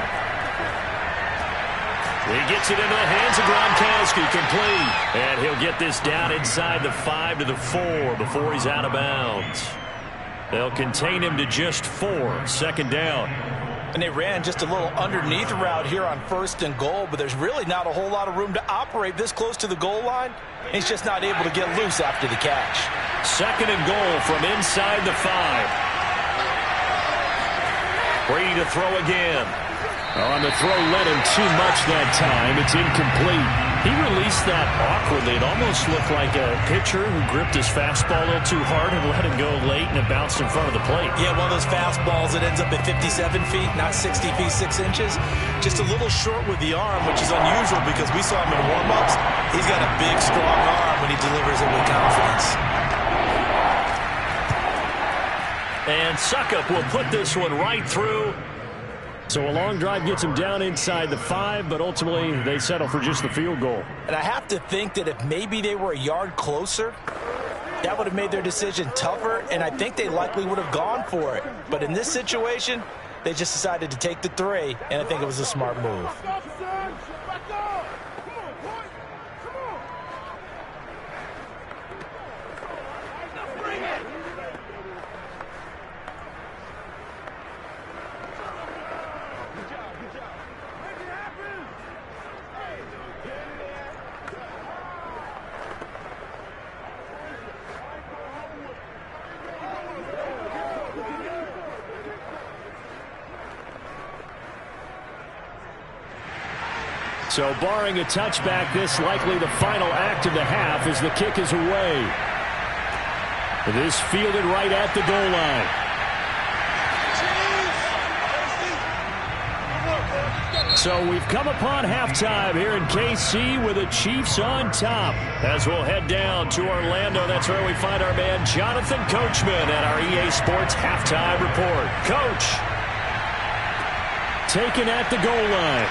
He gets it into the hands of Gronkowski, complete. And he'll get this down inside the 5 to the 4 before he's out of bounds. They'll contain him to just 4, second down. And they ran just a little underneath route here on 1st and goal, but there's really not a whole lot of room to operate this close to the goal line. He's just not able to get loose after the catch. Second and goal from inside the 5. Brady to throw again. On the throw, led him too much that time. It's incomplete. He released that awkwardly. It almost looked like a pitcher who gripped his fastball a little too hard and let it go late, and it bounced in front of the plate. Yeah, one of those fastballs that ends up at 57 feet, not 60 feet, 6 inches. Just a little short with the arm, which is unusual because we saw him in warm-ups. He's got a big, strong arm when he delivers it with confidence. And Suckup will put this one right through. So a long drive gets him down inside the 5, but ultimately they settle for just the field goal. And I have to think that if maybe they were a yard closer, that would have made their decision tougher, and I think they likely would have gone for it. But in this situation, they just decided to take the 3, and I think it was a smart move. So barring a touchback, this likely the final act of the half as the kick is away. This fielded right at the goal line. So we've come upon halftime here in KC with the Chiefs on top. As we'll head down to Orlando, that's where we find our man Jonathan Coachman at our EA Sports Halftime Report. Coach, taken at the goal line.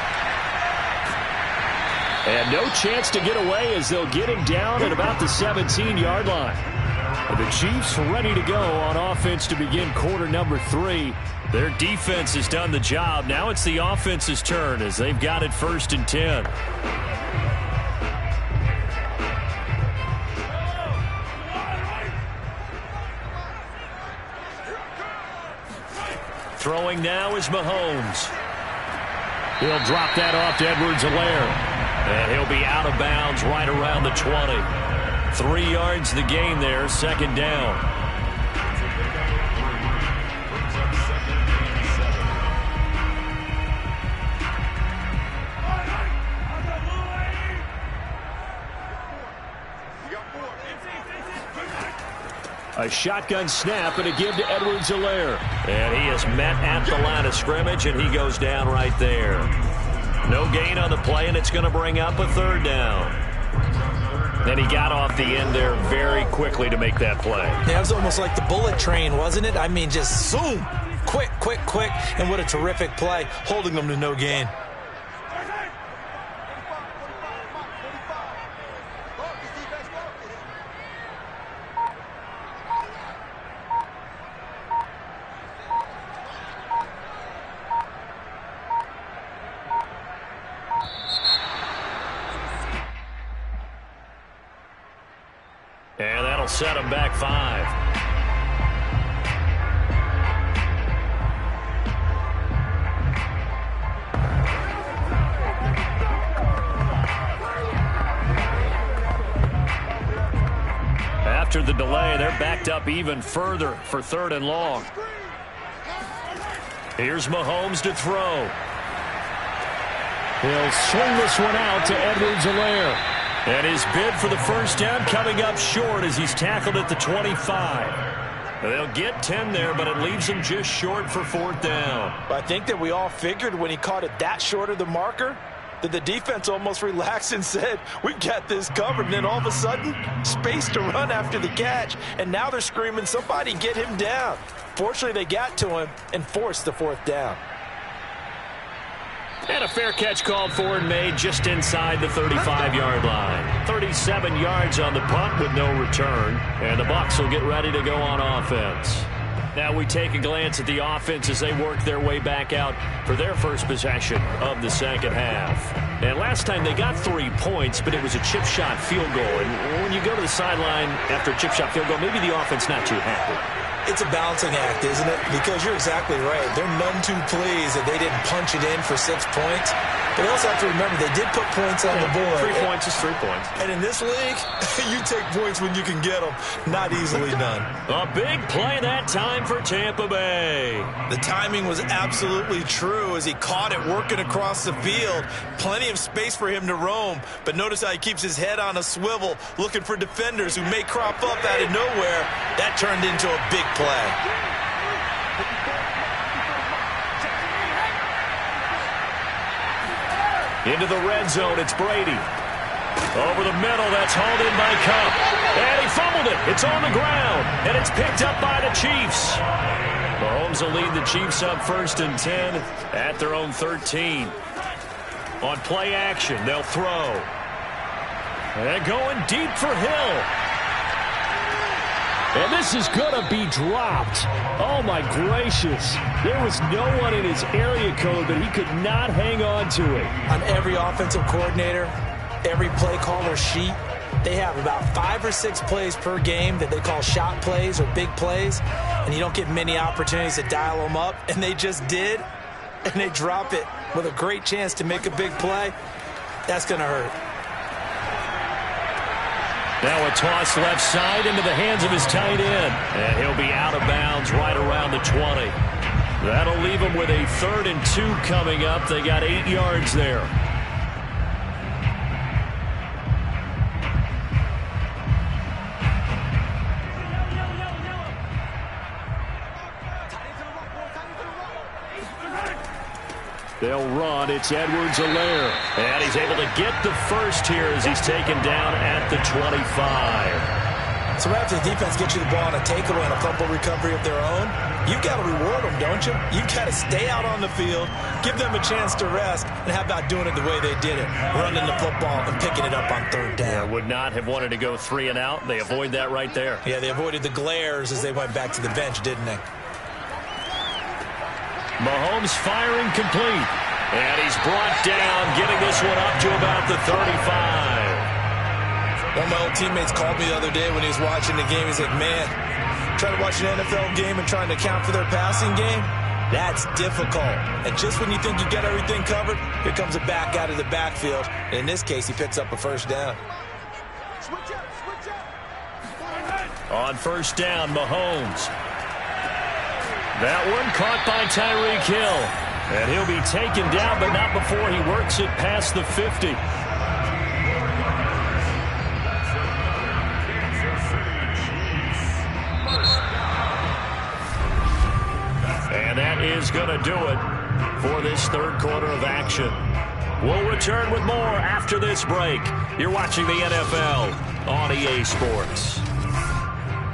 And no chance to get away as they'll get him down at about the 17-yard line. The Chiefs ready to go on offense to begin quarter number 3. Their defense has done the job. Now it's the offense's turn as they've got it 1st and 10. Throwing now is Mahomes. He'll drop that off to Edwards-Helaire. And he'll be out of bounds right around the 20. 3 yards the game there, second down. A shotgun snap and a give to Edwards-Helaire. And he is met at the line of scrimmage, and he goes down right there. No gain on the play, and it's going to bring up a 3rd down. And he got off the end there very quickly to make that play. Yeah, it was almost like the bullet train, wasn't it? I mean, just zoom. Quick, quick, quick. And what a terrific play, holding them to no gain. And that'll set him back 5. after the delay. They're backed up even further for 3rd and long. Here's Mahomes to throw. He'll swing this one out to Edwards-Helaire. And his bid for the first down coming up short as he's tackled at the 25. They'll get 10 there, but it leaves him just short for 4th down. I think that we all figured when he caught it that short of the marker that the defense almost relaxed and said, we got this covered. And then all of a sudden, space to run after the catch. And now they're screaming, somebody get him down. Fortunately, they got to him and forced the 4th down. And a fair catch called for and made just inside the 35-yard line. 37 yards on the punt with no return. And the Bucs will get ready to go on offense. Now we take a glance at the offense as they work their way back out for their first possession of the second half. And last time they got 3 points, but it was a chip shot field goal. And when you go to the sideline after a chip shot field goal, maybe the offense not too happy. It's a balancing act, isn't it? Because you're exactly right. They're none too pleased that they didn't punch it in for 6 points. But they also have to remember they did put points on the board. 3 points is 3 points. And in this league, you take points when you can get them. Not easily done. A big play that time for Tampa Bay. The timing was absolutely true as he caught it working across the field. Plenty of space for him to roam. But notice how he keeps his head on a swivel looking for defenders who may crop up out of nowhere. That turned into a big play. Into the red zone, it's Brady. Over the middle, that's hauled in by Cup. And he fumbled it. It's on the ground. And it's picked up by the Chiefs. Mahomes will lead the Chiefs up 1st and 10 at their own 13. On play action, they'll throw. And going deep for Hill. And this is going to be dropped. Oh, my gracious. There was no one in his area code, but he could not hang on to it. On every offensive coordinator, every play caller sheet, they have about 5 or 6 plays per game that they call shot plays or big plays, and you don't get many opportunities to dial them up, and they just did, and they drop it with a great chance to make a big play. That's going to hurt. Now a toss left side into the hands of his tight end. And he'll be out of bounds right around the 20. That'll leave him with a 3rd and 2 coming up. They got 8 yards there. They'll run. It's Edwards-Helaire. And he's able to get the first here as he's taken down at the 25. So after the defense gets you the ball on a takeaway and a fumble recovery of their own, you've got to reward them, don't you? You've got to stay out on the field, give them a chance to rest, and how about doing it the way they did it, running the football and picking it up on 3rd down. Yeah, would not have wanted to go 3 and out. They avoid that right there. Yeah, they avoided the glares as they went back to the bench, didn't they? Mahomes firing complete. And he's brought down, getting this one up to about the 35. One of my old teammates called me the other day when he was watching the game. He's like, man, trying to watch an NFL game and trying to account for their passing game, that's difficult. And just when you think you got everything covered, here comes a back out of the backfield. And in this case, he picks up a 1st down. On 1st down, Mahomes. That one caught by Tyreek Hill. And he'll be taken down, but not before he works it past the 50. And that is going to do it for this 3rd quarter of action. We'll return with more after this break. You're watching the NFL on EA Sports.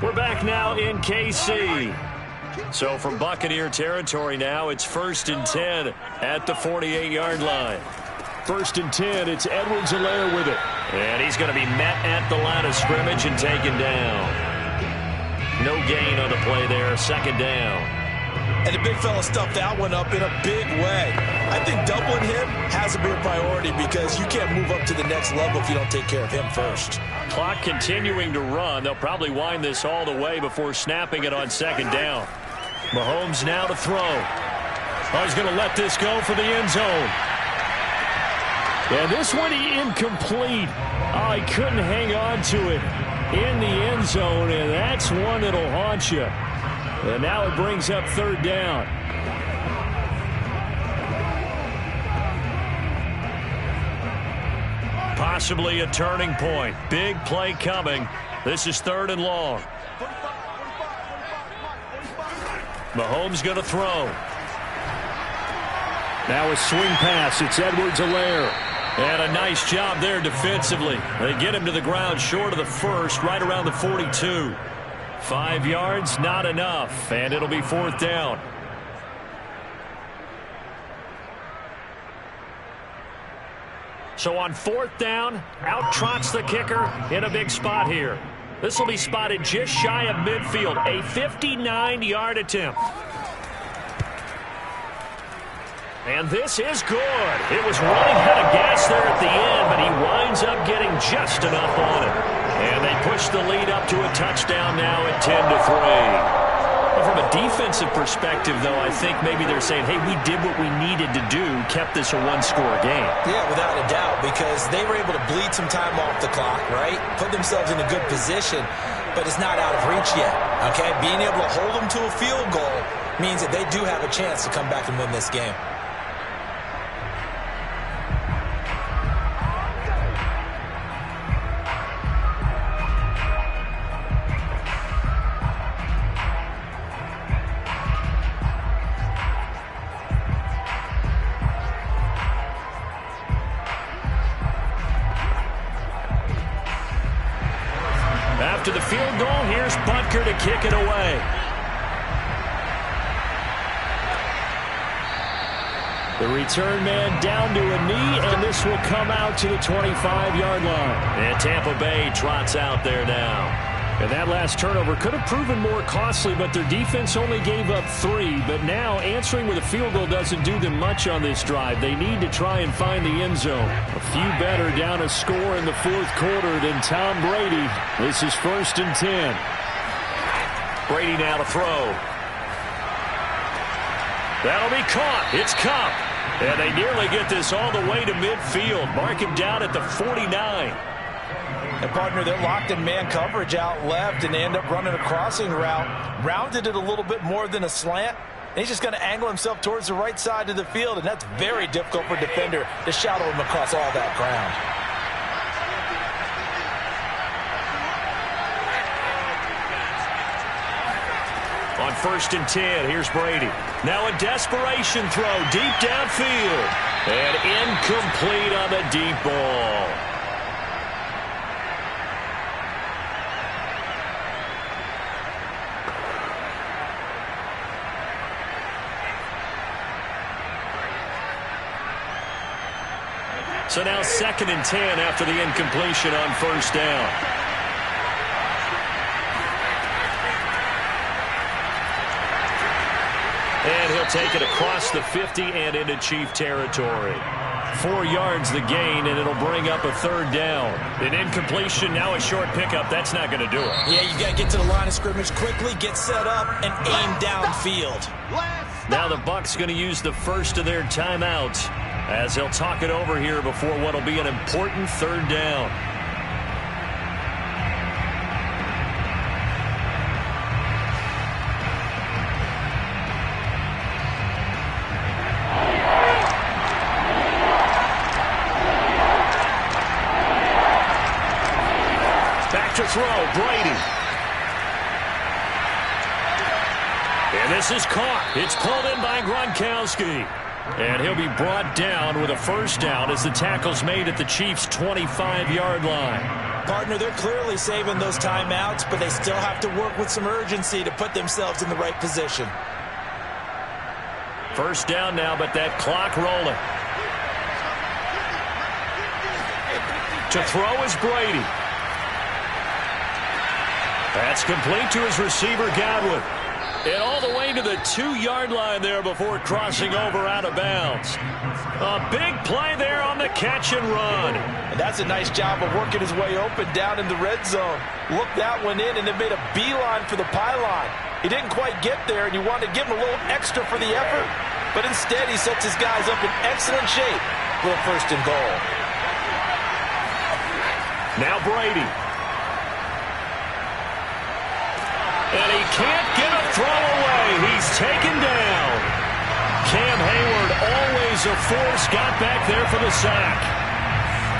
We're back now in KC. So from Buccaneer territory now, it's 1st and 10 at the 48-yard line. 1st and 10, it's Edwards-Helaire with it. And he's going to be met at the line of scrimmage and taken down. No gain on the play there, 2nd down. And the big fella stuffed that one up in a big way. I think doubling him has to be a priority because you can't move up to the next level if you don't take care of him first. Clock continuing to run. They'll probably wind this all the way before snapping it on 2nd down. Mahomes now to throw. Oh, he's going to let this go for the end zone. And this one incomplete. Oh, he couldn't hang on to it in the end zone, and that's one that'll haunt you. And now it brings up third down. Possibly a turning point. Big play coming. This is third and long. Mahomes going to throw. Now a swing pass. It's Edwards-Helaire. And a nice job there defensively. They get him to the ground short of the first, right around the 42. 5 yards, not enough. And it'll be fourth down. So on fourth down, out trots the kicker in a big spot here. This will be spotted just shy of midfield. A 59-yard attempt. And this is good. It was running out of gas there at the end, but he winds up getting just enough on it. And they push the lead up to a touchdown now at 10-3. From a defensive perspective, though, I think maybe they're saying, hey, we did what we needed to do, kept this a one-score game. Yeah, without a doubt, because they were able to bleed some time off the clock, right? Put themselves in a good position, but it's not out of reach yet, okay? Being able to hold them to a field goal means that they do have a chance to come back and win this game. After the field goal, here's Butker to kick it away. The return man down to a knee, and this will come out to the 25-yard line. And Tampa Bay trots out there now. And that last turnover could have proven more costly, but their defense only gave up 3. But now answering with a field goal doesn't do them much on this drive. They need to try and find the end zone. A few better down a score in the fourth quarter than Tom Brady. This is 1st and 10. Brady now to throw. That'll be caught. It's Cup. And they nearly get this all the way to midfield. Mark him down at the 49. And, partner, they're locked in man coverage out left, and they end up running a crossing route. Rounded it a little bit more than a slant. And he's just going to angle himself towards the right side of the field, and that's very difficult for a defender to shadow him across all that ground. On 1st and 10, here's Brady. Now a desperation throw deep downfield. And incomplete on the deep ball. So now 2nd and 10 after the incompletion on 1st down. And he'll take it across the 50 and into Chief territory. 4 yards the gain, and it'll bring up a 3rd down. An incompletion, now a short pickup. That's not going to do it. Yeah, you got to get to the line of scrimmage quickly, get set up, and aim downfield. Now the Bucs going to use the first of their timeouts as they'll talk it over here before what will be an important 3rd down. Back to throw, Brady. And this is caught. It's pulled in by Gronkowski. And he'll be brought down with a 1st down as the tackle's made at the Chiefs' 25-yard line. Partner, they're clearly saving those timeouts, but they still have to work with some urgency to put themselves in the right position. 1st down now, but that clock rolling. To throw is Brady. That's complete to his receiver, Godwin. And all the way to the 2-yard line there before crossing over out of bounds. A big play there on the catch and run. And that's a nice job of working his way open down in the red zone. Looked that one in and then made a beeline for the pylon. He didn't quite get there, and you wanted to give him a little extra for the effort. But instead, he sets his guys up in excellent shape for a 1st and goal. Now Brady. And he can't get a throw away. He's taken down. Cam Hayward, always a force, got back there for the sack.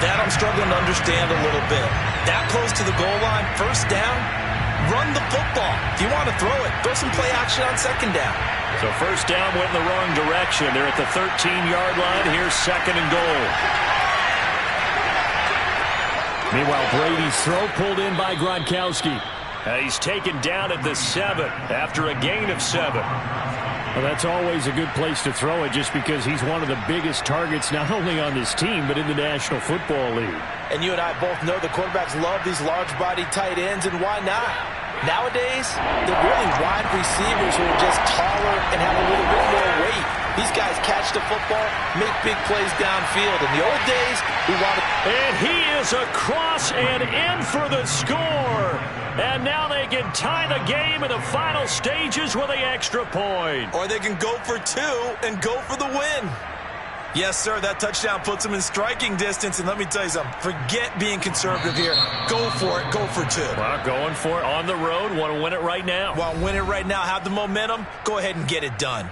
That I'm struggling to understand a little bit. That close to the goal line, first down, run the football. If you want to throw it, throw some play action on second down. So first down went in the wrong direction. They're at the 13-yard line. Here's second and goal. Meanwhile, Brady's throw pulled in by Gronkowski. He's taken down at the 7 after a gain of 7. Well, that's always a good place to throw it just because he's one of the biggest targets not only on this team but in the National Football League. And you and I both know the quarterbacks love these large-body tight ends, and why not? Nowadays, they're really wide receivers who are just taller and have a little bit more weight. These guys catch the football, make big plays downfield. In the old days, we wanted... And he is across and in for the score. And now they can tie the game in the final stages with an extra point. Or they can go for 2 and go for the win. Yes, sir, that touchdown puts them in striking distance. And let me tell you something, forget being conservative here. Go for it, go for 2. Well, going for it on the road. Want to win it right now. Want to win it right now, have the momentum, go ahead and get it done.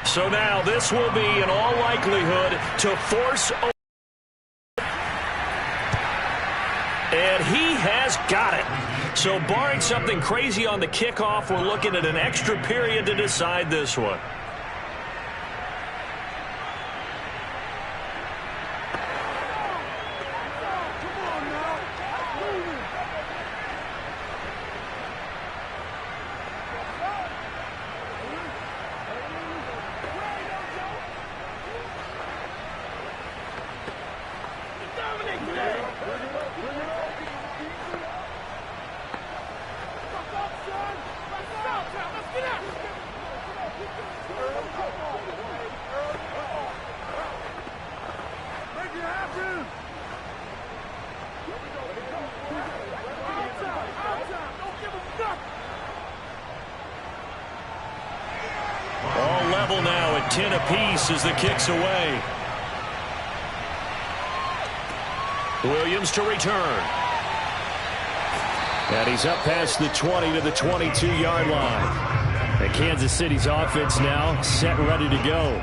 So now this will be, in all likelihood, to force... And he has got it. So barring something crazy on the kickoff, we're looking at an extra period to decide this one. All level now at 10 apiece as the kick's away. Williams to return. And he's up past the 20 to the 22-yard line. And Kansas City's offense now set and ready to go.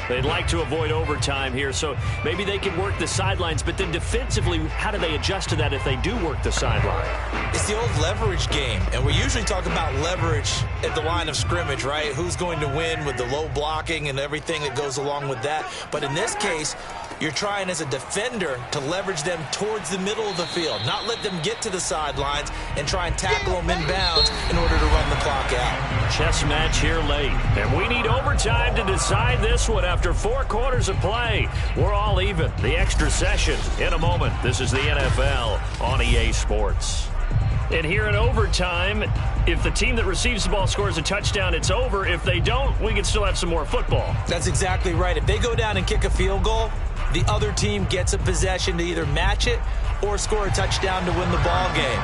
They'd like to avoid overtime here, so maybe they can work the sidelines, but then defensively, how do they adjust to that if they do work the sideline? It's the old leverage game, and we usually talk about leverage at the line of scrimmage, right? Who's going to win with the low blocking and everything that goes along with that. But in this case, you're trying as a defender to leverage them towards the middle of the field, not let them get to the sidelines and try and tackle them inbounds in order to run the clock out. Chess match here late, and we need overtime to decide this one after 4 quarters of play. We're all even. The extra session in a moment. This is the NFL on EA Sports. And here in overtime, if the team that receives the ball scores a touchdown, it's over. If they don't, we can still have some more football. That's exactly right. If they go down and kick a field goal, the other team gets a possession to either match it or score a touchdown to win the ball game.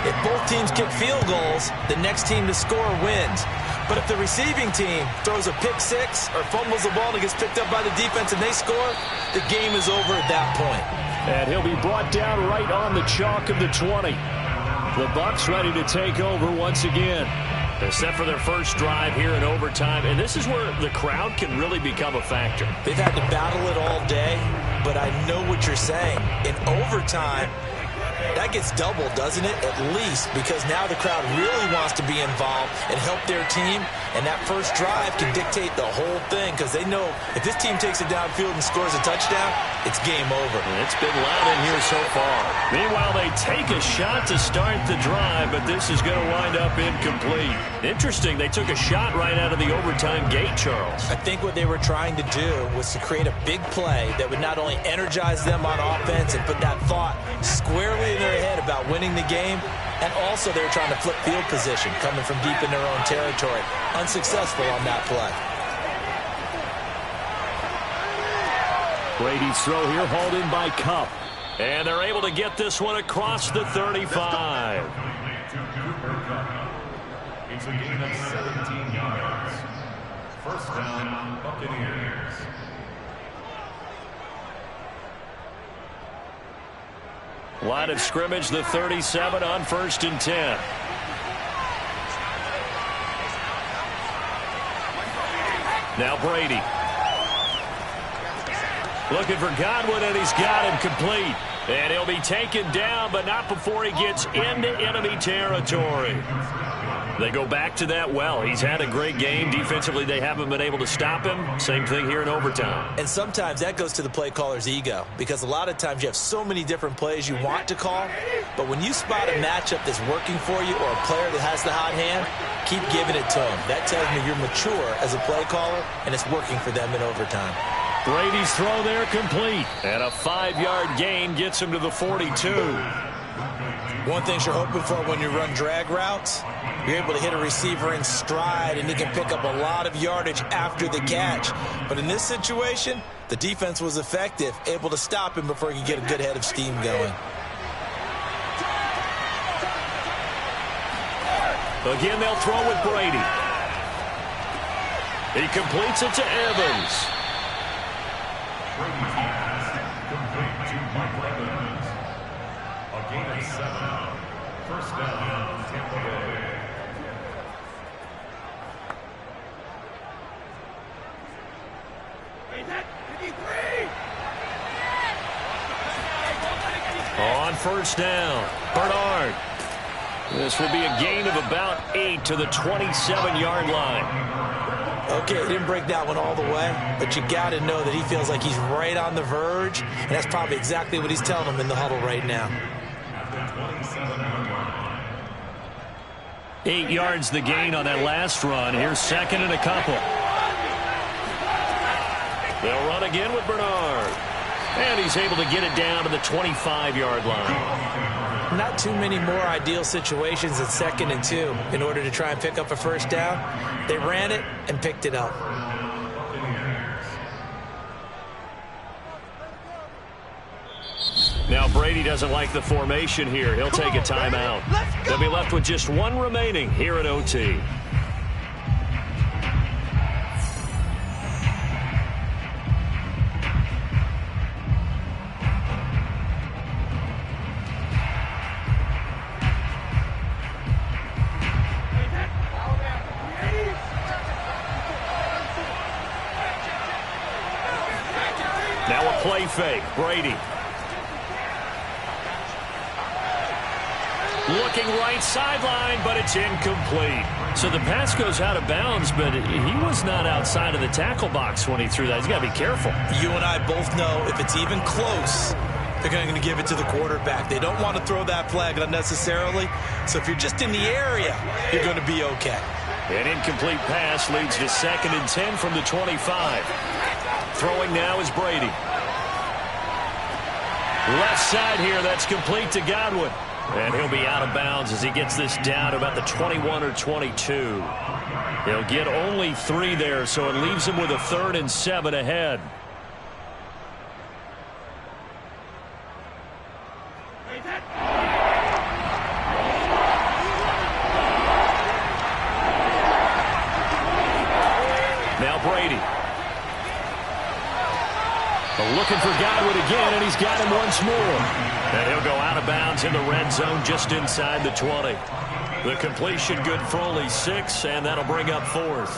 If both teams kick field goals, the next team to score wins. But if the receiving team throws a pick six or fumbles the ball and it gets picked up by the defense and they score, the game is over at that point. And he'll be brought down right on the chalk of the 20. The Bucs ready to take over once again. They're set for their first drive here in overtime, and this is where the crowd can really become a factor. They've had to battle it all day, but I know what you're saying. In overtime, that gets doubled, doesn't it? At least, because now the crowd really wants to be involved and help their team, and that first drive can dictate the whole thing because they know if this team takes it downfield and scores a touchdown, it's game over. And it's been loud in here so far. Meanwhile, they take a shot to start the drive, but this is going to wind up incomplete. Interesting, they took a shot right out of the overtime gate, Charles. I think what they were trying to do was to create a big play that would not only energize them on offense and put that thought squarely in their head about winning the game, and also they were trying to flip field position, coming from deep in their own territory. Unsuccessful on that play. Brady's throw here hauled in by Cup. And they're able to get this one across the 35. It's a gain of 17 yards. First down, Buccaneers. Line of scrimmage, the 37 on 1st and 10. Now Brady. Looking for Godwin, and he's got him complete. And he'll be taken down, but not before he gets into enemy territory. They go back to that well. He's had a great game. Defensively, they haven't been able to stop him. Same thing here in overtime. And sometimes that goes to the play caller's ego, because a lot of times you have so many different plays you want to call, but when you spot a matchup that's working for you or a player that has the hot hand, keep giving it to him. That tells me you're mature as a play caller, and it's working for them in overtime. Brady's throw there complete. And a 5-yard gain gets him to the 42. One thing you're hoping for when you run drag routes, you're able to hit a receiver in stride, and he can pick up a lot of yardage after the catch. But in this situation, the defense was effective, able to stop him before he could get a good head of steam going. Again, they'll throw with Brady. He completes it to Evans. Brady's pass complete to Mike Evans. A gain of 7. First down, Tampa Bay. On 1st down, Bernard. This will be a gain of about 8 to the 27-yard line. Okay, he didn't break that one all the way, but you got to know that he feels like he's right on the verge, and that's probably exactly what he's telling him in the huddle right now. 8 yards the gain on that last run. Here's 2nd and a couple. They'll run again with Bernard. And he's able to get it down to the 25-yard line. Not too many more ideal situations at 2nd and 2 in order to try and pick up a first down. They ran it and picked it up. Now Brady doesn't like the formation here. He'll take a timeout. They'll be left with just one remaining here at OT. Now a play fake. Brady. Looking right sideline, but it's incomplete. So the pass goes out of bounds, but he was not outside of the tackle box when he threw that. He's got to be careful. You and I both know if it's even close, they're going to give it to the quarterback. They don't want to throw that flag unnecessarily. So if you're just in the area, you're going to be okay. An incomplete pass leads to 2nd and 10 from the 25. Throwing now is Brady. Left side here, that's complete to Godwin. And he'll be out of bounds as he gets this down to about the 21 or 22. He'll get only 3 there, so it leaves him with a 3rd and 7 ahead. Now Brady. Looking for Godwin again, and he's got him once more. And he'll go out of bounds in the red zone just inside the 20. The completion good for only 6, and that'll bring up 4th.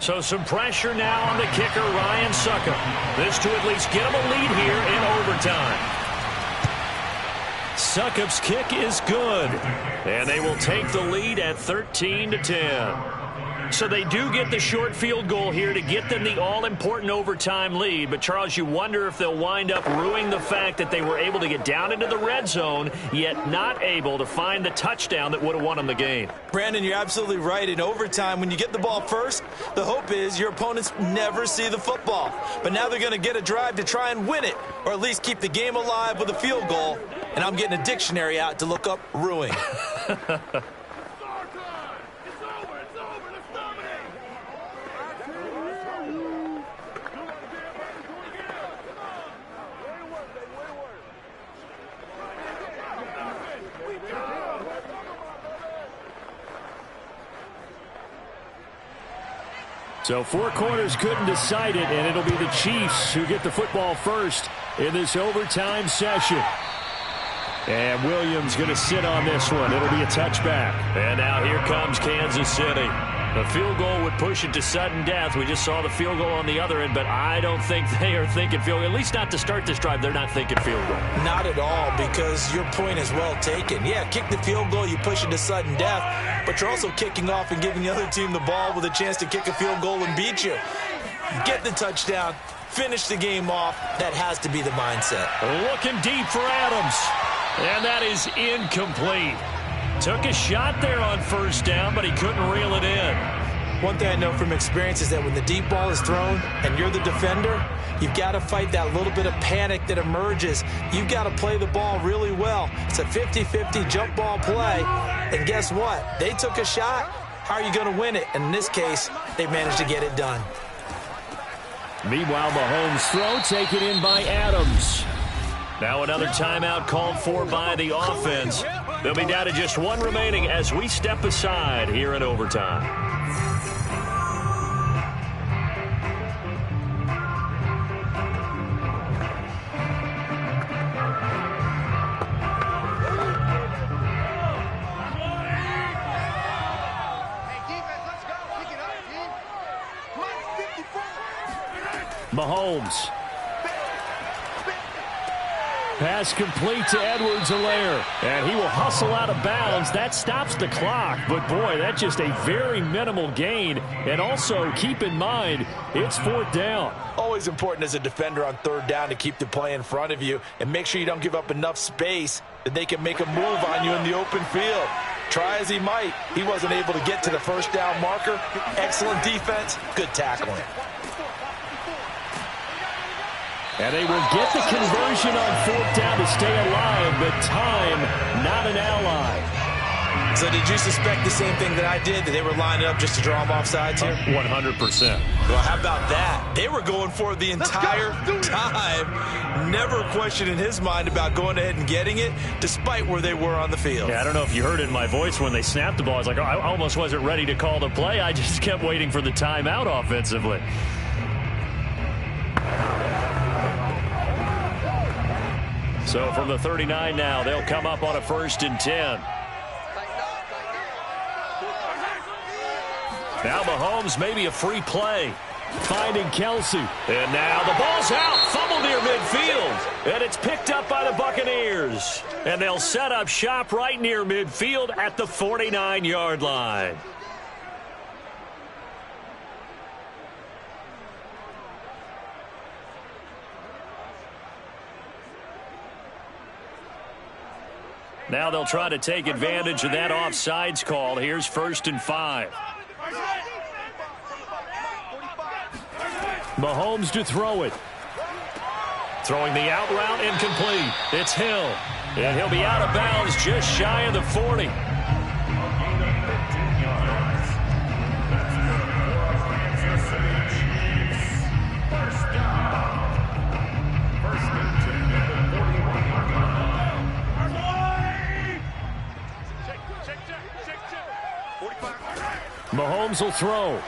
So some pressure now on the kicker, Ryan Succop. This to at least get him a lead here in overtime. Succop's kick is good, and they will take the lead at 13-10. So they do get the short field goal here to get them the all-important overtime lead. But, Charles, you wonder if they'll wind up ruining the fact that they were able to get down into the red zone, yet not able to find the touchdown that would have won them the game. Brandon, you're absolutely right. In overtime, when you get the ball first, the hope is your opponents never see the football. But now they're going to get a drive to try and win it, or at least keep the game alive with a field goal. And I'm getting a dictionary out to look up ruin. So 4 quarters couldn't decide it, and it'll be the Chiefs who get the football first in this overtime session. And Williams going to sit on this one. It'll be a touchback. And now here comes Kansas City. The field goal would push it to sudden death. We just saw the field goal on the other end, but I don't think they are thinking field goal. At least not to start this drive. They're not thinking field goal. Not at all, because your point is well taken. Yeah, kick the field goal, you push it to sudden death, but you're also kicking off and giving the other team the ball with a chance to kick a field goal and beat you. Get the touchdown, finish the game off. That has to be the mindset. Looking deep for Adams, and that is incomplete. Took a shot there on first down, but he couldn't reel it in. One thing I know from experience is that when the deep ball is thrown and you're the defender, you've got to fight that little bit of panic that emerges. You've got to play the ball really well. It's a 50-50 jump ball play. And guess what? They took a shot. How are you going to win it? And in this case, they managed to get it done. Meanwhile, Mahomes' throw taken in by Adams. Now another timeout called for by the offense. They'll be down to just 1 remaining as we step aside here in overtime. Mahomes. Pass complete to Edwards-Helaire, and he will hustle out of bounds. That stops the clock, but boy, that's just a very minimal gain. And also, keep in mind, it's 4th down. Always important as a defender on 3rd down to keep the play in front of you and make sure you don't give up enough space that they can make a move on you in the open field. Try as he might, he wasn't able to get to the first down marker. Excellent defense, good tackling. And they will get the conversion on 4th down to stay alive, but time, not an ally. So did you suspect the same thing that I did, that they were lining up just to draw them off sides here? 100%. Well, how about that? They were going for it the entire time. Never a question in his mind about going ahead and getting it, despite where they were on the field. Yeah, I don't know if you heard it in my voice when they snapped the ball. I was like, oh, I almost wasn't ready to call the play. I just kept waiting for the timeout offensively. So from the 39 now, they'll come up on a 1st and 10. Now Mahomes, maybe a free play. Finding Kelsey. And now the ball's out. Fumble near midfield. And it's picked up by the Buccaneers. And they'll set up shop right near midfield at the 49-yard line. Now they'll try to take advantage of that offsides call. Here's 1st and 5. Mahomes to throw it. Throwing the out route, incomplete. It's Hill. And he'll be out of bounds just shy of the 40. Mahomes will throw.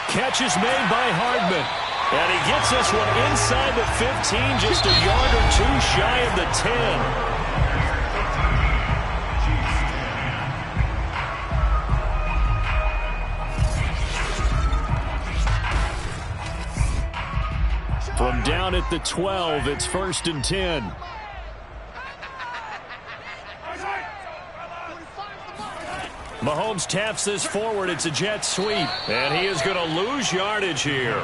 Catch is made by Hardman. And he gets this one inside the 15, just a yard or 2 shy of the 10. From down at the 12, it's 1st and 10. Mahomes taps this forward. It's a jet sweep. And he is going to lose yardage here.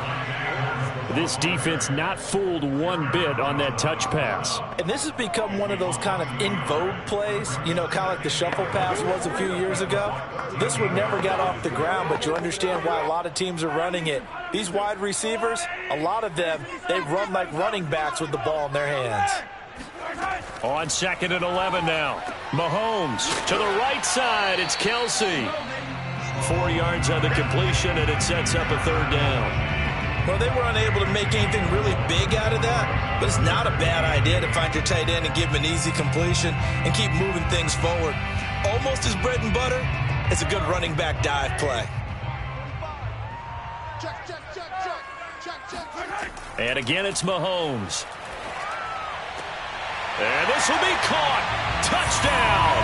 This defense not fooled one bit on that touch pass. And this has become one of those kind of in vogue plays, you know, kind of like the shuffle pass was a few years ago. This one never got off the ground, but you understand why a lot of teams are running it. These wide receivers, a lot of them, they run like running backs with the ball in their hands. On 2nd and 11 now. Mahomes to the right side. It's Kelsey. 4 yards on the completion, and it sets up a 3rd down. Well, they were unable to make anything really big out of that, but it's not a bad idea to find your tight end and give him an easy completion and keep moving things forward. Almost his bread and butter, it's a good running back dive play. And again, it's Mahomes. And this will be caught. Touchdown.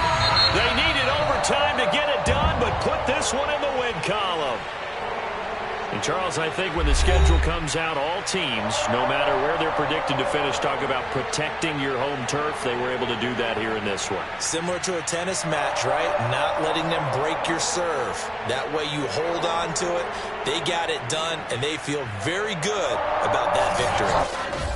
They needed overtime to get it done, but put this one in the win column. And, Charles, I think when the schedule comes out, all teams, no matter where they're predicted to finish, talk about protecting your home turf. They were able to do that here in this one. Similar to a tennis match, right? Not letting them break your serve. That way you hold on to it. They got it done, and they feel very good about that victory.